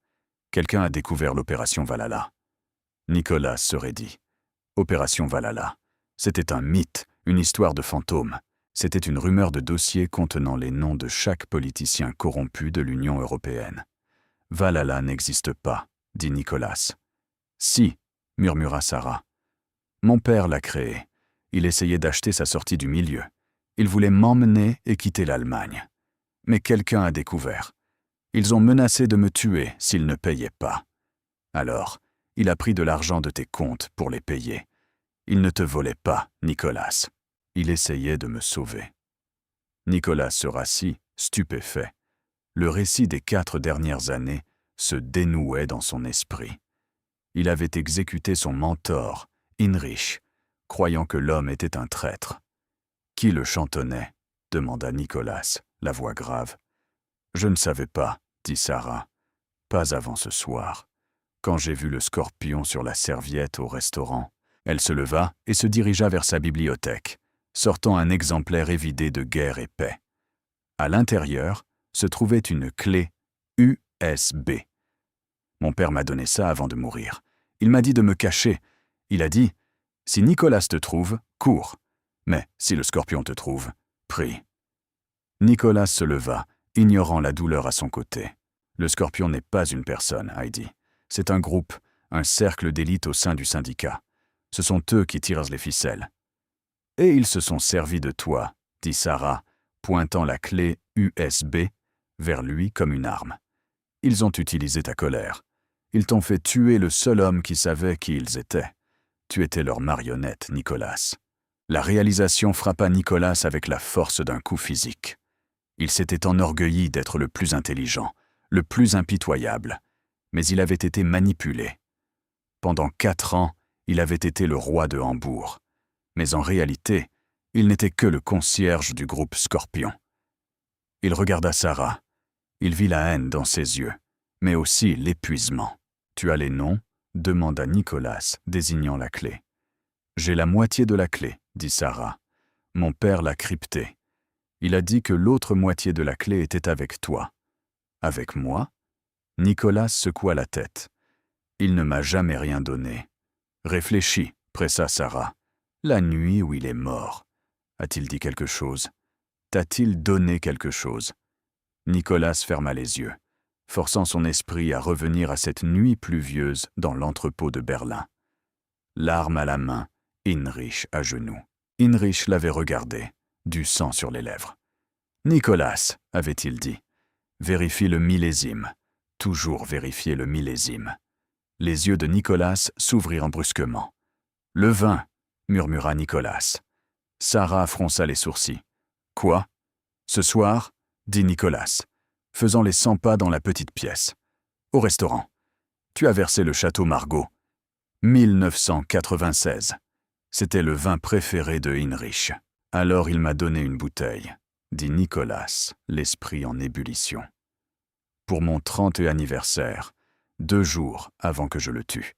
Quelqu'un a découvert l'opération Valhalla. Nicolas se raidit. Opération Valhalla. C'était un mythe, une histoire de fantôme. C'était une rumeur de dossier contenant les noms de chaque politicien corrompu de l'Union européenne. Valhalla n'existe pas, dit Nicolas. Si, murmura Sarah. Mon père l'a créé. Il essayait d'acheter sa sortie du milieu. Il voulait m'emmener et quitter l'Allemagne. Mais quelqu'un a découvert. Ils ont menacé de me tuer s'ils ne payaient pas. Alors, il a pris de l'argent de tes comptes pour les payer. Il ne te volait pas, Nicolas. Il essayait de me sauver. Nicolas se rassit, stupéfait. Le récit des 4 dernières années se dénouait dans son esprit. Il avait exécuté son mentor, Heinrich, croyant que l'homme était un traître. « Qui le chantonnait ?» demanda Nicolas, la voix grave. « Je ne savais pas, » dit Sarah. « Pas avant ce soir. Quand j'ai vu le scorpion sur la serviette au restaurant, elle se leva et se dirigea vers sa bibliothèque, sortant un exemplaire évidé de Guerre et Paix. À l'intérieur se trouvait une clé USB. Mon père m'a donné ça avant de mourir. Il m'a dit de me cacher. Il a dit « Si Nicolas te trouve, cours. Mais si le scorpion te trouve, prie. » Nicolas se leva, ignorant la douleur à son côté. Le scorpion n'est pas une personne, Heidi. C'est un groupe, un cercle d'élite au sein du syndicat. Ce sont eux qui tirent les ficelles. « Et ils se sont servis de toi, » dit Sarah, pointant la clé USB vers lui comme une arme. « Ils ont utilisé ta colère. Ils t'ont fait tuer le seul homme qui savait qui ils étaient. Tu étais leur marionnette, Nicolas. » La réalisation frappa Nicolas avec la force d'un coup physique. Il s'était enorgueilli d'être le plus intelligent, le plus impitoyable, mais il avait été manipulé. Pendant 4 ans, il avait été le roi de Hambourg, mais en réalité, il n'était que le concierge du groupe Scorpion. Il regarda Sarah. Il vit la haine dans ses yeux, mais aussi l'épuisement. « Tu as les noms ?» demanda Nicolas, désignant la clé. « J'ai la moitié de la clé, » dit Sarah. « Mon père l'a cryptée. Il a dit que l'autre moitié de la clé était avec toi. »« Avec moi ?» Nicolas secoua la tête. « Il ne m'a jamais rien donné. »« Réfléchis, » pressa Sarah. « La nuit où il est mort. A-t-il dit quelque chose? T'a-t-il donné quelque chose ?» Nicolas ferma les yeux, forçant son esprit à revenir à cette nuit pluvieuse dans l'entrepôt de Berlin. L'arme à la main, Heinrich à genoux. Heinrich l'avait regardé, du sang sur les lèvres. « Nicolas, avait-il dit, vérifie le millésime. Toujours vérifier le millésime. » Les yeux de Nicolas s'ouvrirent brusquement. « Le vin, murmura Nicolas. Sarah fronça les sourcils. « Quoi? Ce soir ?» dit Nicolas, faisant les 100 pas dans la petite pièce. « Au restaurant. Tu as versé le château Margaux. 1996. C'était le vin préféré de Heinrich. Alors il m'a donné une bouteille, dit Nicolas, l'esprit en ébullition. Pour mon 30e anniversaire, 2 jours avant que je le tue.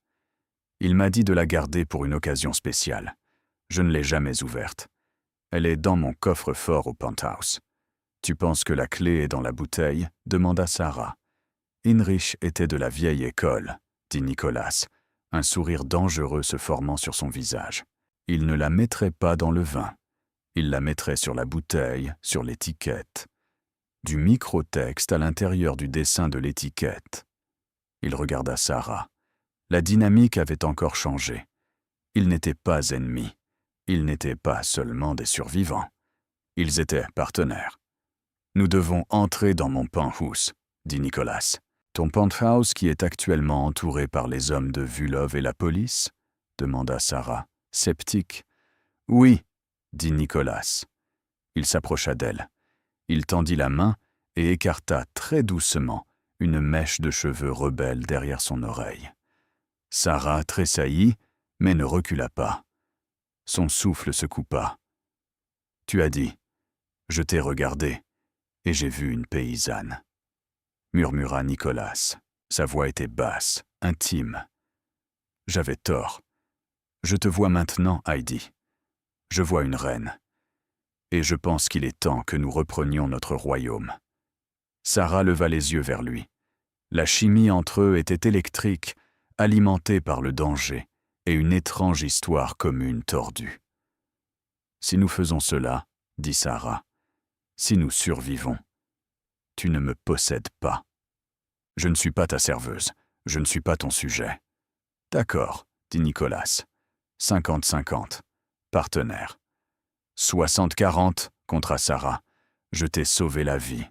Il m'a dit de la garder pour une occasion spéciale. Je ne l'ai jamais ouverte. Elle est dans mon coffre-fort au penthouse. Tu penses que la clé est dans la bouteille ? Demanda Sarah. Heinrich était de la vieille école, dit Nicolas, un sourire dangereux se formant sur son visage. Il ne la mettrait pas dans le vin. Il la mettrait sur la bouteille, sur l'étiquette. Du microtexte à l'intérieur du dessin de l'étiquette. Il regarda Sarah. La dynamique avait encore changé. Ils n'étaient pas ennemis. Ils n'étaient pas seulement des survivants. Ils étaient partenaires. « Nous devons entrer dans mon penthouse, » dit Nicolas. « Ton penthouse qui est actuellement entouré par les hommes de Vulov et la police ?» demanda Sarah, sceptique. « Oui, » dit Nicolas. Il s'approcha d'elle. Il tendit la main et écarta très doucement une mèche de cheveux rebelles derrière son oreille. Sarah tressaillit, mais ne recula pas. Son souffle se coupa. « Tu as dit, je t'ai regardé, et j'ai vu une paysanne. » murmura Nicolas. Sa voix était basse, intime. « J'avais tort. Je te vois maintenant, Heidi. Je vois une reine. Et je pense qu'il est temps que nous reprenions notre royaume. » Sarah leva les yeux vers lui. La chimie entre eux était électrique, alimentée par le danger et une étrange histoire commune tordue. « Si nous faisons cela, » dit Sarah, « si nous survivons, tu ne me possèdes pas. Je ne suis pas ta serveuse, je ne suis pas ton sujet. »« D'accord, » dit Nicolas. 50-50, partenaire. 60-40, contra Sarah. « Je t'ai sauvé la vie. »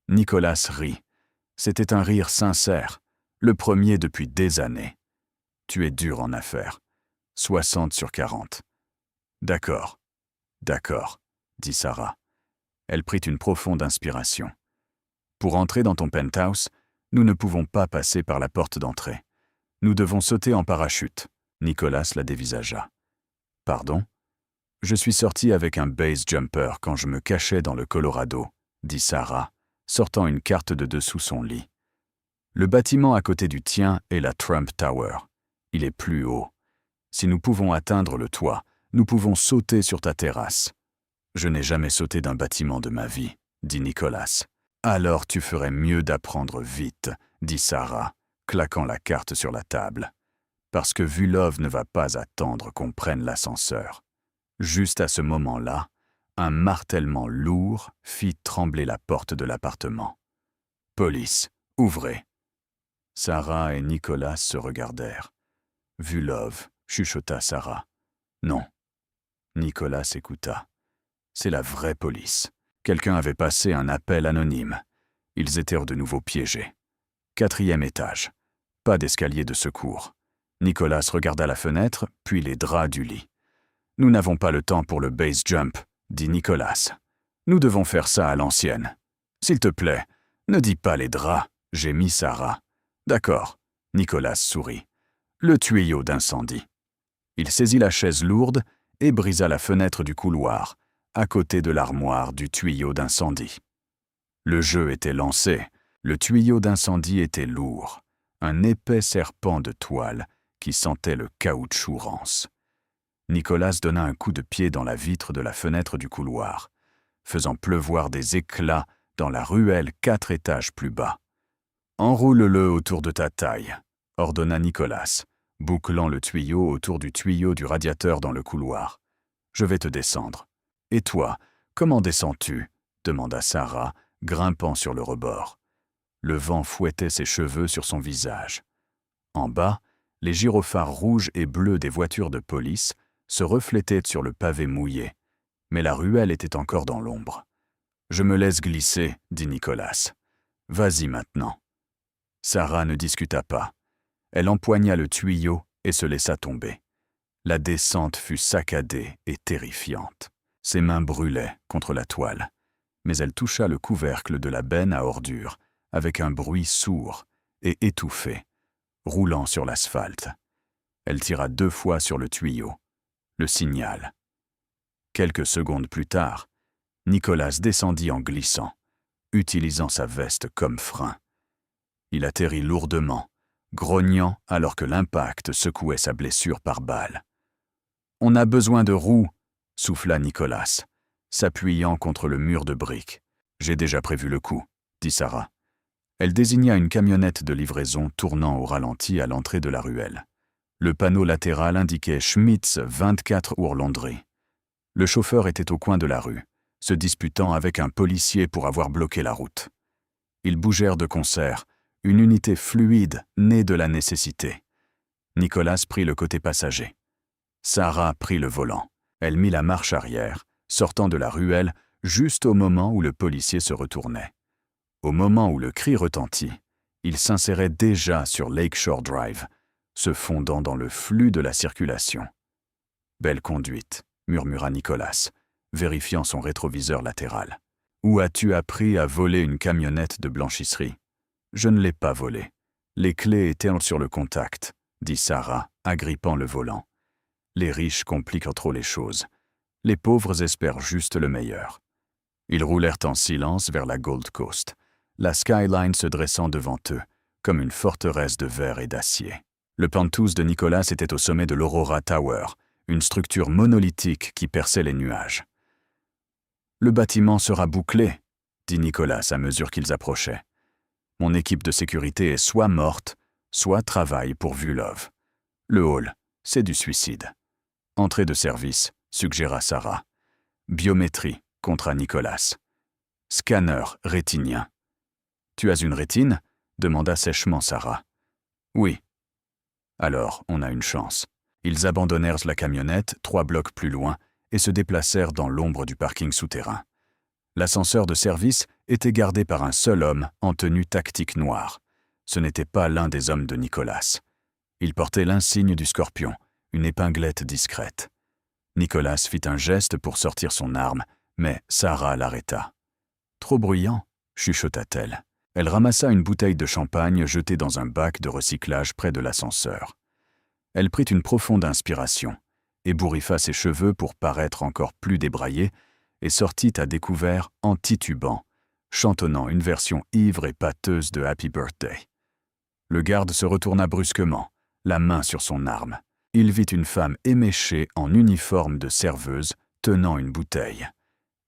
Nicolas rit. C'était un rire sincère, le premier depuis des années. « Tu es dur en affaires. 60-40. »« D'accord, d'accord, » dit Sarah. Elle prit une profonde inspiration. « Pour entrer dans ton penthouse, nous ne pouvons pas passer par la porte d'entrée. Nous devons sauter en parachute. » Nicolas la dévisagea. « Pardon ? Je suis sorti avec un base jumper quand je me cachais dans le Colorado, » dit Sarah, sortant une carte de dessous son lit. « Le bâtiment à côté du tien est la Trump Tower. Il est plus haut. Si nous pouvons atteindre le toit, nous pouvons sauter sur ta terrasse. »« Je n'ai jamais sauté d'un bâtiment de ma vie, » dit Nicolas. « Alors tu ferais mieux d'apprendre vite, » dit Sarah, claquant la carte sur la table. « Parce que Vulov ne va pas attendre qu'on prenne l'ascenseur. » Juste à ce moment-là, un martèlement lourd fit trembler la porte de l'appartement. « Police, ouvrez !» Sarah et Nicolas se regardèrent. « Vulov, » chuchota Sarah. « Non. » Nicolas écouta. « C'est la vraie police. Quelqu'un avait passé un appel anonyme. Ils étaient de nouveau piégés. 4e étage. Pas d'escalier de secours. » Nicolas regarda la fenêtre, puis les draps du lit. « Nous n'avons pas le temps pour le base jump, » dit Nicolas. « Nous devons faire ça à l'ancienne. S'il te plaît, ne dis pas les draps, » gémit Sarah. « D'accord. » Nicolas sourit. « Le tuyau d'incendie. » Il saisit la chaise lourde et brisa la fenêtre du couloir, à côté de l'armoire du tuyau d'incendie. Le jeu était lancé. Le tuyau d'incendie était lourd, un épais serpent de toile qui sentait le caoutchouc rance. Nicolas donna un coup de pied dans la vitre de la fenêtre du couloir, faisant pleuvoir des éclats dans la ruelle 4 étages plus bas. « Enroule-le autour de ta taille, » ordonna Nicolas, bouclant le tuyau autour du tuyau du radiateur dans le couloir. « Je vais te descendre. »« Et toi, comment descends-tu » demanda Sarah, grimpant sur le rebord. Le vent fouettait ses cheveux sur son visage. En bas, les gyrophares rouges et bleus des voitures de police se reflétaient sur le pavé mouillé, mais la ruelle était encore dans l'ombre. « Je me laisse glisser, » dit Nicolas. « Vas-y maintenant. » Sarah ne discuta pas. Elle empoigna le tuyau et se laissa tomber. La descente fut saccadée et terrifiante. Ses mains brûlaient contre la toile, mais elle toucha le couvercle de la benne à ordures avec un bruit sourd et étouffé, roulant sur l'asphalte. Elle tira 2 fois sur le tuyau. Le signal. Quelques secondes plus tard, Nicolas descendit en glissant, utilisant sa veste comme frein. Il atterrit lourdement, grognant alors que l'impact secouait sa blessure par balle. « On a besoin de roues !» souffla Nicolas, s'appuyant contre le mur de briques. « J'ai déjà prévu le coup », dit Sarah. Elle désigna une camionnette de livraison tournant au ralenti à l'entrée de la ruelle. Le panneau latéral indiquait Schmitz 24 Ourlandry. Le chauffeur était au coin de la rue, se disputant avec un policier pour avoir bloqué la route. Ils bougèrent de concert, une unité fluide née de la nécessité. Nicolas prit le côté passager. Sarah prit le volant. Elle mit la marche arrière, sortant de la ruelle juste au moment où le policier se retournait. Au moment où le cri retentit, il s'insérait déjà sur Lakeshore Drive, se fondant dans le flux de la circulation. « Belle conduite », murmura Nicolas, vérifiant son rétroviseur latéral. « Où as-tu appris à voler une camionnette de blanchisserie ?»« Je ne l'ai pas volée. Les clés étaient sur le contact », dit Sarah, agrippant le volant. « Les riches compliquent trop les choses. Les pauvres espèrent juste le meilleur. » Ils roulèrent en silence vers la Gold Coast, la skyline se dressant devant eux, comme une forteresse de verre et d'acier. Le penthouse de Nicolas était au sommet de l'Aurora Tower, une structure monolithique qui perçait les nuages. « Le bâtiment sera bouclé, » dit Nicolas à mesure qu'ils approchaient. « Mon équipe de sécurité est soit morte, soit travaille pour Vulov. Le hall, c'est du suicide. » « Entrée de service, » suggéra Sarah. « Biométrie, » contra Nicolas. « Scanner rétinien. »« Tu as une rétine ?» demanda sèchement Sarah. « Oui. »« Alors, on a une chance. » Ils abandonnèrent la camionnette 3 blocs plus loin et se déplacèrent dans l'ombre du parking souterrain. L'ascenseur de service était gardé par un seul homme en tenue tactique noire. Ce n'était pas l'un des hommes de Nicolas. Il portait l'insigne du scorpion, une épinglette discrète. Nicolas fit un geste pour sortir son arme, mais Sarah l'arrêta. « Trop bruyant » chuchota-t-elle. Elle ramassa une bouteille de champagne jetée dans un bac de recyclage près de l'ascenseur. Elle prit une profonde inspiration, ébouriffa ses cheveux pour paraître encore plus débraillée et sortit à découvert en titubant, chantonnant une version ivre et pâteuse de Happy Birthday. Le garde se retourna brusquement, la main sur son arme. Il vit une femme éméchée en uniforme de serveuse tenant une bouteille.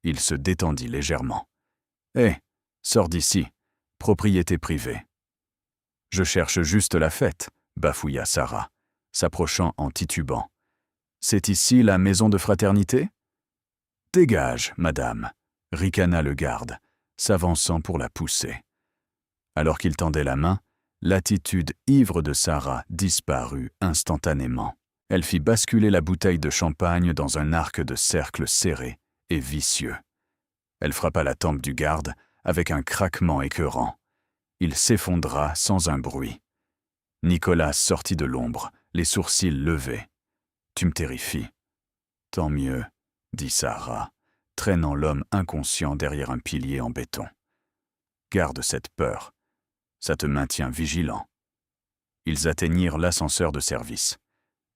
Il se détendit légèrement. « Hé, sors d'ici, propriété privée. »« Je cherche juste la fête, » bafouilla Sarah, s'approchant en titubant. « C'est ici la maison de fraternité ?»« Dégage, madame, » ricana le garde, s'avançant pour la pousser. Alors qu'il tendait la main, l'attitude ivre de Sarah disparut instantanément. Elle fit basculer la bouteille de champagne dans un arc de cercle serré et vicieux. Elle frappa la tempe du garde avec un craquement écœurant. Il s'effondra sans un bruit. Nicolas sortit de l'ombre, les sourcils levés. « Tu me terrifies. »« Tant mieux, » dit Sarah, traînant l'homme inconscient derrière un pilier en béton. « Garde cette peur. Ça te maintient vigilant. » Ils atteignirent l'ascenseur de service.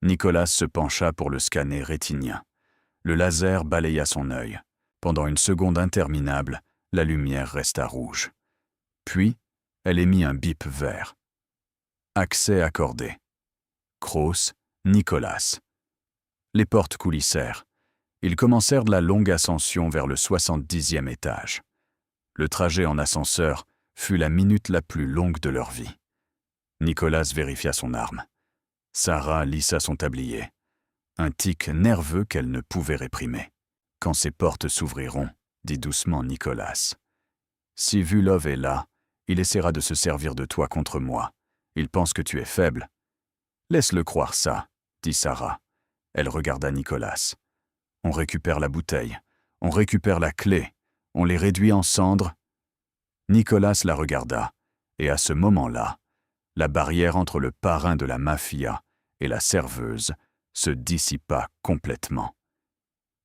Nicolas se pencha pour le scanner rétinien. Le laser balaya son œil. Pendant une seconde interminable, la lumière resta rouge. Puis, elle émit un bip vert. Accès accordé. Kroos, Nicolas. Les portes coulissèrent. Ils commencèrent la longue ascension vers le 70e étage. Le trajet en ascenseur fut la minute la plus longue de leur vie. Nicolas vérifia son arme. Sarah lissa son tablier. Un tic nerveux qu'elle ne pouvait réprimer. « Quand ces portes s'ouvriront, » dit doucement Nicolas. « Si Vulov est là, il essaiera de se servir de toi contre moi. Il pense que tu es faible. »« Laisse-le croire ça, » dit Sarah. Elle regarda Nicolas. On récupère la bouteille, on récupère la clé, on les réduit en cendres. Nicolas la regarda, et à ce moment-là, la barrière entre le parrain de la mafia et la serveuse se dissipa complètement.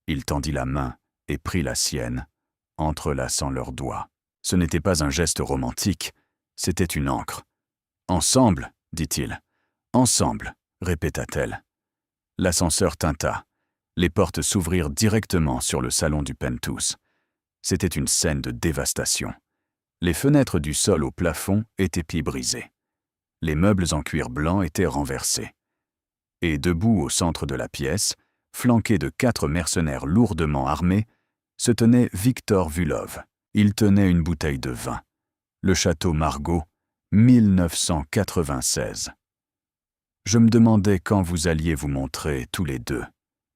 Il tendit la main et prit la sienne, entrelaçant leurs doigts. Ce n'était pas un geste romantique, c'était une ancre. « Ensemble » dit-il. « Ensemble » répéta-t-elle. L'ascenseur tinta. Les portes s'ouvrirent directement sur le salon du penthouse. C'était une scène de dévastation. Les fenêtres du sol au plafond étaient plis-brisées. Les meubles en cuir blanc étaient renversés. Et debout au centre de la pièce, flanqué de 4 mercenaires lourdement armés, se tenait Victor Vulov. Il tenait une bouteille de vin. Le château Margaux, 1996. « Je me demandais quand vous alliez vous montrer tous les deux, »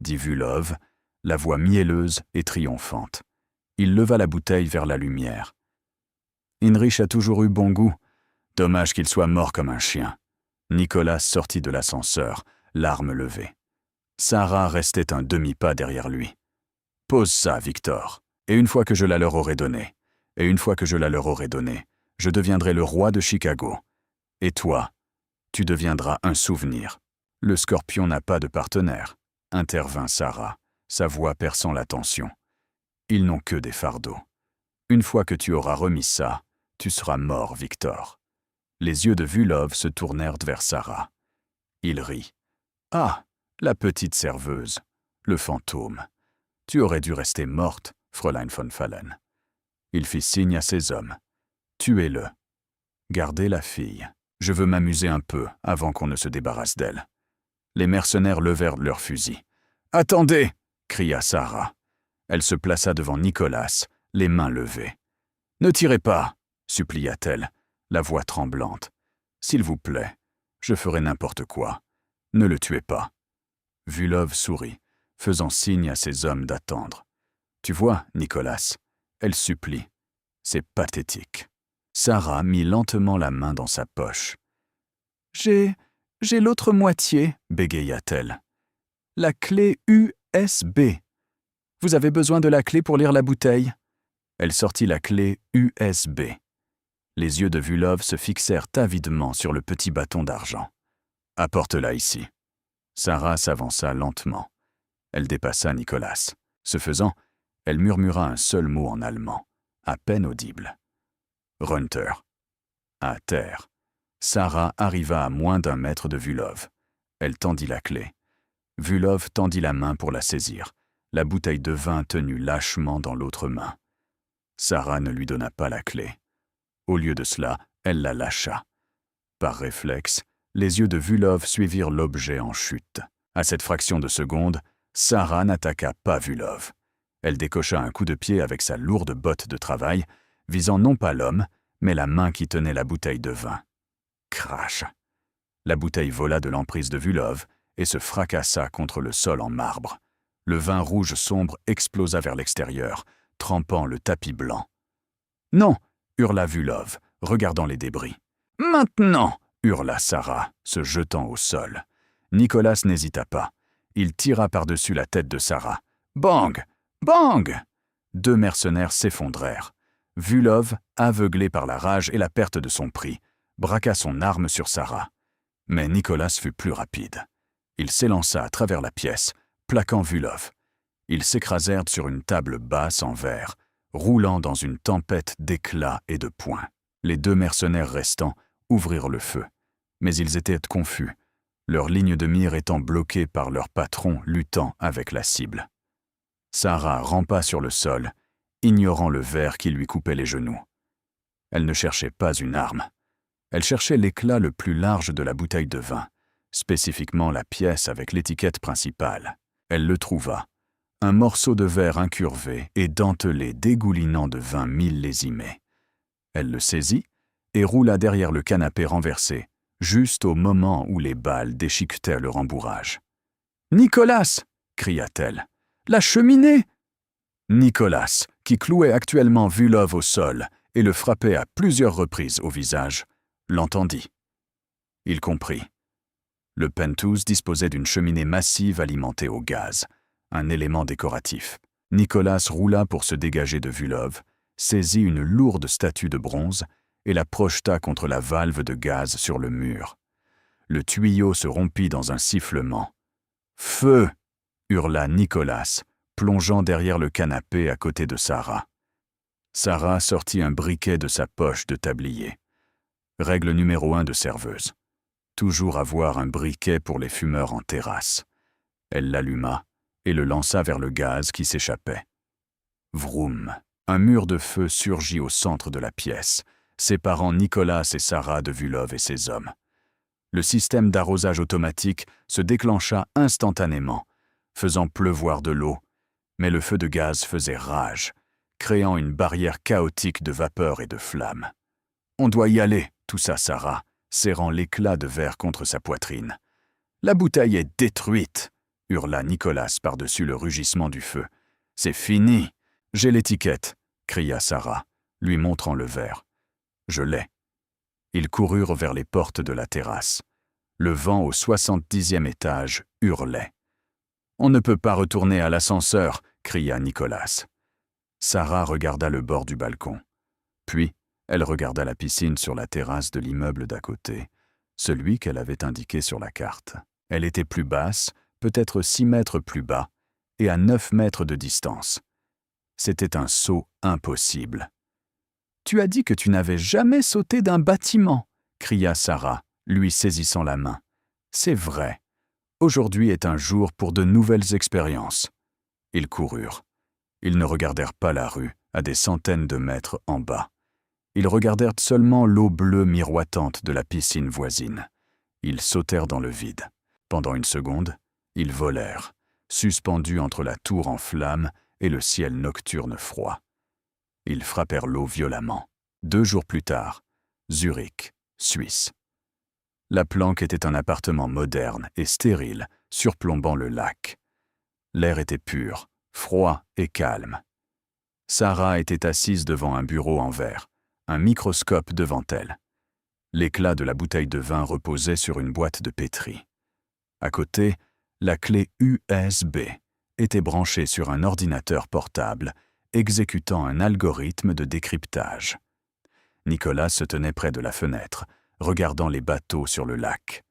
dit Vulov, la voix mielleuse et triomphante. Il leva la bouteille vers la lumière. « Heinrich a toujours eu bon goût. Dommage qu'il soit mort comme un chien. » Nicolas sortit de l'ascenseur, l'arme levée. Sarah restait un demi-pas derrière lui. « Pose ça, Victor. Et une fois que je la leur aurai donnée, je deviendrai le roi de Chicago. Et toi, tu deviendras un souvenir. » « Le scorpion n'a pas de partenaire, » intervint Sarah, sa voix perçant la tension. « Ils n'ont que des fardeaux. Une fois que tu auras remis ça, tu seras mort, Victor. » Les yeux de Vulov se tournèrent vers Sarah. Il rit. « Ah, la petite serveuse, le fantôme. Tu aurais dû rester morte, Fräulein von Fallen. » Il fit signe à ses hommes. « Tuez-le. Gardez la fille. Je veux m'amuser un peu avant qu'on ne se débarrasse d'elle. » Les mercenaires levèrent leurs fusils. « Attendez !» cria Sarah. Elle se plaça devant Nicolas, les mains levées. « Ne tirez pas !» supplia-t-elle, la voix tremblante. « S'il vous plaît, je ferai n'importe quoi. Ne le tuez pas. » Vulov sourit, faisant signe à ses hommes d'attendre. « Tu vois, Nicolas, elle supplie. C'est pathétique. » Sarah mit lentement la main dans sa poche. « J'ai l'autre moitié, » bégaya-t-elle. « La clé USB. Vous avez besoin de la clé pour lire la bouteille ?» Elle sortit la clé USB. Les yeux de Vulov se fixèrent avidement sur le petit bâton d'argent. « Apporte-la ici. » Sarah s'avança lentement. Elle dépassa Nicolas. Ce faisant, elle murmura un seul mot en allemand, à peine audible. « Runter. » À terre. Sarah arriva à moins d'1 mètre de Vulov. Elle tendit la clé. Vulov tendit la main pour la saisir, la bouteille de vin tenue lâchement dans l'autre main. Sarah ne lui donna pas la clé. Au lieu de cela, elle la lâcha. Par réflexe, les yeux de Vulov suivirent l'objet en chute. À cette fraction de seconde, Sarah n'attaqua pas Vulov. Elle décocha un coup de pied avec sa lourde botte de travail, visant non pas l'homme, mais la main qui tenait la bouteille de vin. Crash! La bouteille vola de l'emprise de Vulov et se fracassa contre le sol en marbre. Le vin rouge sombre explosa vers l'extérieur, trempant le tapis blanc. « Non !» hurla Vulov, regardant les débris. « Maintenant !» hurla Sarah, se jetant au sol. Nicolas n'hésita pas. Il tira par-dessus la tête de Sarah. Bang! Bang! 2 mercenaires s'effondrèrent. Vulov, aveuglé par la rage et la perte de son prix, braqua son arme sur Sarah. Mais Nicolas fut plus rapide. Il s'élança à travers la pièce, plaquant Vulov. Ils s'écrasèrent sur une table basse en verre, roulant dans une tempête d'éclats et de poings. Les 2 mercenaires restants ouvrirent le feu. Mais ils étaient confus, leur ligne de mire étant bloquée par leur patron luttant avec la cible. Sarah rampa sur le sol, ignorant le verre qui lui coupait les genoux. Elle ne cherchait pas une arme. Elle cherchait l'éclat le plus large de la bouteille de vin, spécifiquement la pièce avec l'étiquette principale. Elle le trouva, un morceau de verre incurvé et dentelé dégoulinant de vin millésimé. Elle le saisit et roula derrière le canapé renversé, juste au moment où les balles déchiquetaient le rembourrage. « Nicolas !» cria-t-elle. « La cheminée !» Nicolas, qui clouait actuellement Vulov au sol et le frappait à plusieurs reprises au visage, l'entendit. Il comprit. Le Penthouse disposait d'une cheminée massive alimentée au gaz, un élément décoratif. Nicolas roula pour se dégager de Vulov, saisit une lourde statue de bronze et la projeta contre la valve de gaz sur le mur. Le tuyau se rompit dans un sifflement. « Feu !» hurla Nicolas, plongeant derrière le canapé à côté de Sarah. Sarah sortit un briquet de sa poche de tablier. Règle numéro 1 de serveuse. Toujours avoir un briquet pour les fumeurs en terrasse. Elle l'alluma et le lança vers le gaz qui s'échappait. Vroom! Un mur de feu surgit au centre de la pièce, séparant Nicolas et Sarah de Vulov et ses hommes. Le système d'arrosage automatique se déclencha instantanément, faisant pleuvoir de l'eau, mais le feu de gaz faisait rage, créant une barrière chaotique de vapeur et de flammes. « On doit y aller !» toussa Sarah, serrant l'éclat de verre contre sa poitrine. « La bouteille est détruite !» hurla Nicolas par-dessus le rugissement du feu. « C'est fini !»« J'ai l'étiquette !» cria Sarah, lui montrant le verre. « Je l'ai. » Ils coururent vers les portes de la terrasse. Le vent au 70e étage hurlait. « On ne peut pas retourner à l'ascenseur !» cria Nicolas. Sarah regarda le bord du balcon. Puis, elle regarda la piscine sur la terrasse de l'immeuble d'à côté, celui qu'elle avait indiqué sur la carte. Elle était plus basse, peut-être 6 mètres plus bas, et à 9 mètres de distance. C'était un saut impossible. « Tu as dit que tu n'avais jamais sauté d'un bâtiment !» cria Sarah, lui saisissant la main. « C'est vrai. Aujourd'hui est un jour pour de nouvelles expériences. » Ils coururent. Ils ne regardèrent pas la rue, à des centaines de mètres en bas. Ils regardèrent seulement l'eau bleue miroitante de la piscine voisine. Ils sautèrent dans le vide. Pendant une seconde, ils volèrent, suspendus entre la tour en flammes et le ciel nocturne froid. Ils frappèrent l'eau violemment. 2 jours plus tard, Zurich, Suisse. La planque était un appartement moderne et stérile, surplombant le lac. L'air était pur, froid et calme. Sarah était assise devant un bureau en verre, un microscope devant elle. L'éclat de la bouteille de vin reposait sur une boîte de pétri. À côté, la clé USB était branchée sur un ordinateur portable, exécutant un algorithme de décryptage. Nicolas se tenait près de la fenêtre, regardant les bateaux sur le lac.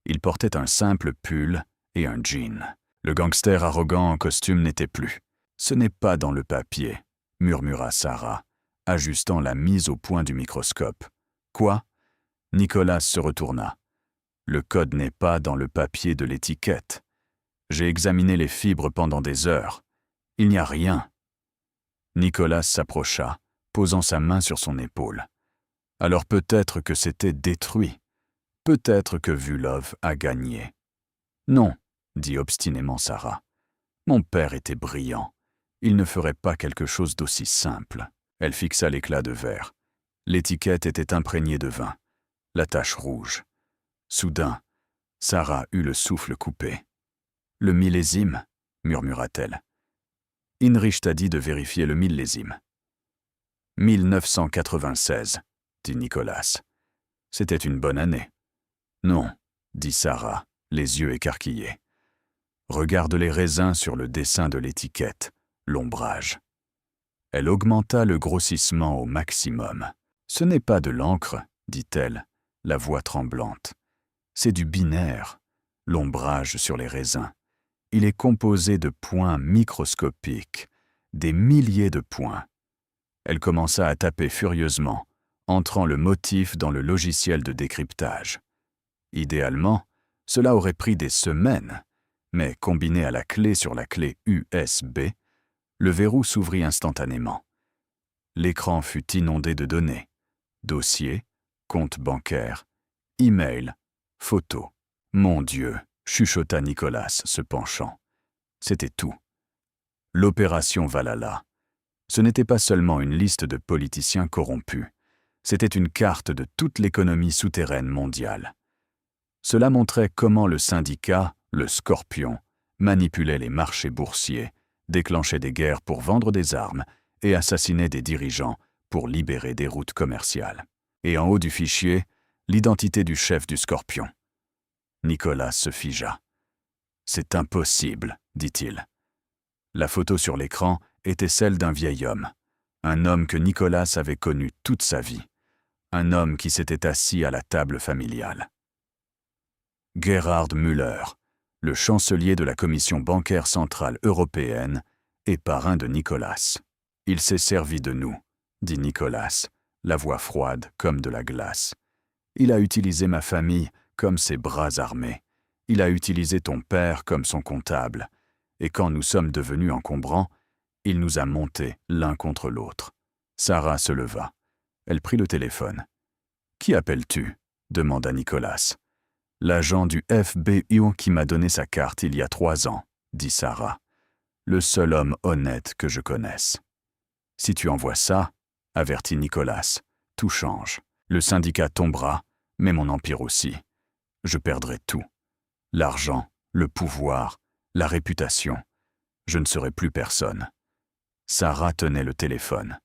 Il portait un simple pull et un jean. Le gangster arrogant en costume n'était plus. « Ce n'est pas dans le papier », murmura Sarah, ajustant la mise au point du microscope. « Quoi ?» Nicolas se retourna. « Le code n'est pas dans le papier de l'étiquette. J'ai examiné les fibres pendant des heures. Il n'y a rien. » Nicolas s'approcha, posant sa main sur son épaule. « Alors peut-être que c'était détruit. Peut-être que Vulov a gagné. »« Non, » dit obstinément Sarah. « Mon père était brillant. Il ne ferait pas quelque chose d'aussi simple. » Elle fixa l'éclat de verre. L'étiquette était imprégnée de vin. La tache rouge. Soudain, Sarah eut le souffle coupé. « Le millésime » murmura-t-elle. Heinrich t'a dit de vérifier le millésime. « 1996 » dit Nicolas. « C'était une bonne année. »« Non » dit Sarah, les yeux écarquillés. « Regarde les raisins sur le dessin de l'étiquette, l'ombrage. » Elle augmenta le grossissement au maximum. « Ce n'est pas de l'encre, dit-elle, la voix tremblante. C'est du binaire, l'ombrage sur les raisins. Il est composé de points microscopiques, des milliers de points. » Elle commença à taper furieusement, entrant le motif dans le logiciel de décryptage. Idéalement, cela aurait pris des semaines, mais combiné à la clé sur la clé USB, le verrou s'ouvrit instantanément. L'écran fut inondé de données. Dossiers, comptes bancaires, emails, photos. « Mon Dieu !» chuchota Nicolas, se penchant. C'était tout. L'opération Valhalla. Ce n'était pas seulement une liste de politiciens corrompus. C'était une carte de toute l'économie souterraine mondiale. Cela montrait comment le syndicat, le Scorpion, manipulait les marchés boursiers, déclenchait des guerres pour vendre des armes et assassinait des dirigeants pour libérer des routes commerciales. Et en haut du fichier, l'identité du chef du Scorpion. Nicolas se figea. « C'est impossible, dit-il. La photo sur l'écran était celle d'un vieil homme, un homme que Nicolas avait connu toute sa vie, un homme qui s'était assis à la table familiale. Gerhard Müller, le chancelier de la Commission bancaire centrale européenne et parrain de Nicolas. Il s'est servi de nous, dit Nicolas, la voix froide comme de la glace. Il a utilisé ma famille comme ses bras armés. Il a utilisé ton père comme son comptable. Et quand nous sommes devenus encombrants, il nous a montés l'un contre l'autre. Sarah se leva. Elle prit le téléphone. « Qui appelles-tu » demanda Nicolas. « L'agent du FBI qui m'a donné sa carte il y a 3 ans, dit Sarah. Le seul homme honnête que je connaisse. Si tu envoies ça, avertit Nicolas, tout change. Le syndicat tombera, mais mon empire aussi. Je perdrai tout. L'argent, le pouvoir, la réputation. Je ne serai plus personne. » Sarah tenait le téléphone.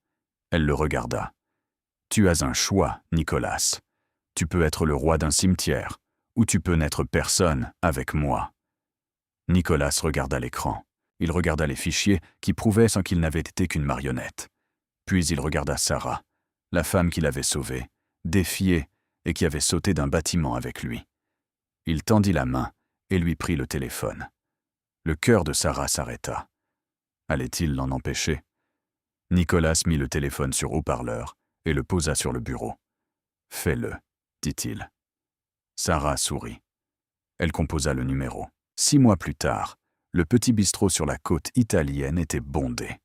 Elle le regarda. « Tu as un choix, Nicolas. Tu peux être le roi d'un cimetière, ou tu peux n'être personne avec moi. » Nicolas regarda l'écran. Il regarda les fichiers qui prouvaient sans qu'il n'avait été qu'une marionnette. Puis il regarda Sarah, la femme qu'il avait sauvée, défiée et qui avait sauté d'un bâtiment avec lui. Il tendit la main et lui prit le téléphone. Le cœur de Sarah s'arrêta. Allait-il l'en empêcher? Nicolas mit le téléphone sur haut-parleur et le posa sur le bureau. « Fais-le, dit-il. » Sarah sourit. Elle composa le numéro. 6 mois plus tard, le petit bistrot sur la côte italienne était bondé.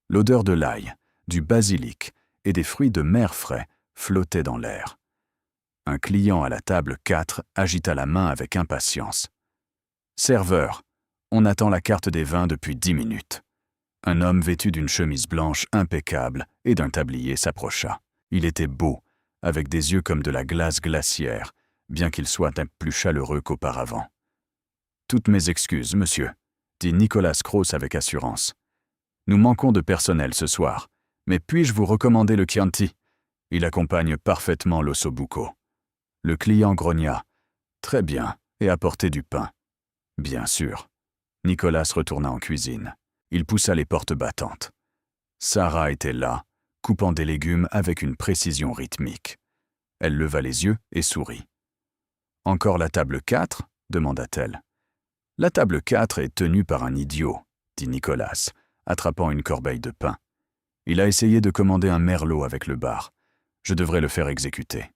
L'odeur de l'ail, du basilic et des fruits de mer frais flottait dans l'air. Un client à la table 4 agita la main avec impatience. « Serveur, on attend la carte des vins depuis 10 minutes. » Un homme vêtu d'une chemise blanche impeccable et d'un tablier s'approcha. Il était beau, avec des yeux comme de la glace glaciaire, bien qu'il soit un peu plus chaleureux qu'auparavant. « Toutes mes excuses, monsieur, » dit Nicolas Cross avec assurance. « Nous manquons de personnel ce soir, mais puis-je vous recommander le Chianti? Il accompagne parfaitement l'ossobuco. » Le client grogna. « Très bien, et apportez du pain. » « Bien sûr. » Nicolas retourna en cuisine. Il poussa les portes battantes. Sarah était là, coupant des légumes avec une précision rythmique. Elle leva les yeux et sourit. « Encore la table 4 » demanda-t-elle. « La table 4 est tenue par un idiot, » dit Nicolas, attrapant une corbeille de pain. « Il a essayé de commander un merlot avec le bar. Je devrais le faire exécuter. »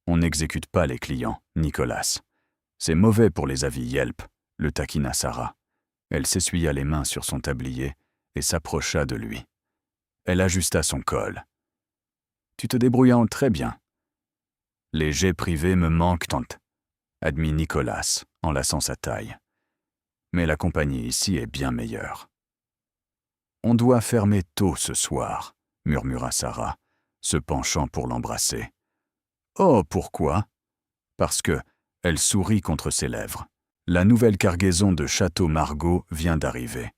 « On n'exécute pas les clients, Nicolas. C'est mauvais pour les avis Yelp, » le taquina Sarah. Elle s'essuya les mains sur son tablier et s'approcha de lui. Elle ajusta son col. « Tu te débrouilles très bien. »« Les jets privés me manquent tant, » admit Nicolas, enlaçant sa taille. « Mais la compagnie ici est bien meilleure. »« On doit fermer tôt ce soir, » murmura Sarah, se penchant pour l'embrasser. « Oh, pourquoi ?» Parce que, elle sourit contre ses lèvres. La nouvelle cargaison de Château Margaux vient d'arriver.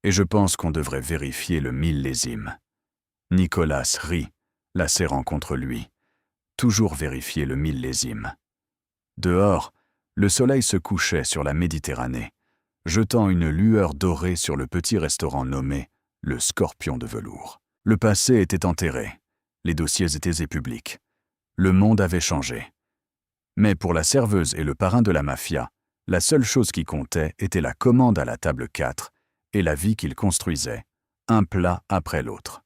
Et je pense qu'on devrait vérifier le millésime. Nicolas rit, la serrant contre lui. Toujours vérifier le millésime. Dehors, le soleil se couchait sur la Méditerranée, jetant une lueur dorée sur le petit restaurant nommé le Scorpion de velours. Le passé était enterré. Les dossiers étaient publics. Le monde avait changé. Mais pour la serveuse et le parrain de la mafia, la seule chose qui comptait était la commande à la table 4 et la vie qu'ils construisaient, un plat après l'autre.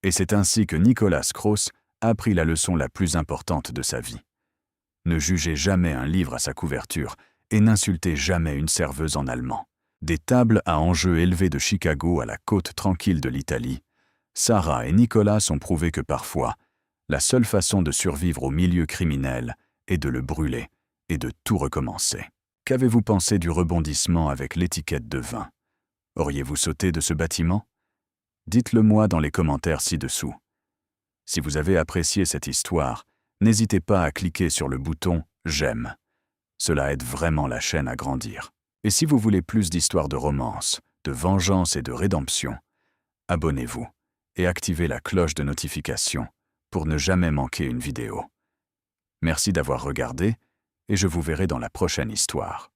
Et c'est ainsi que Nicolas Cross apprit la leçon la plus importante de sa vie. Ne jugez jamais un livre à sa couverture et n'insultez jamais une serveuse en allemand. Des tables à enjeux élevés de Chicago à la côte tranquille de l'Italie, Sarah et Nicolas ont prouvé que parfois, la seule façon de survivre au milieu criminel est de le brûler et de tout recommencer. Qu'avez-vous pensé du rebondissement avec l'étiquette de vin? Auriez-vous sauté de ce bâtiment? Dites-le-moi dans les commentaires ci-dessous. Si vous avez apprécié cette histoire, n'hésitez pas à cliquer sur le bouton « J'aime ». Cela aide vraiment la chaîne à grandir. Et si vous voulez plus d'histoires de romance, de vengeance et de rédemption, abonnez-vous et activez la cloche de notification pour ne jamais manquer une vidéo. Merci d'avoir regardé et je vous verrai dans la prochaine histoire.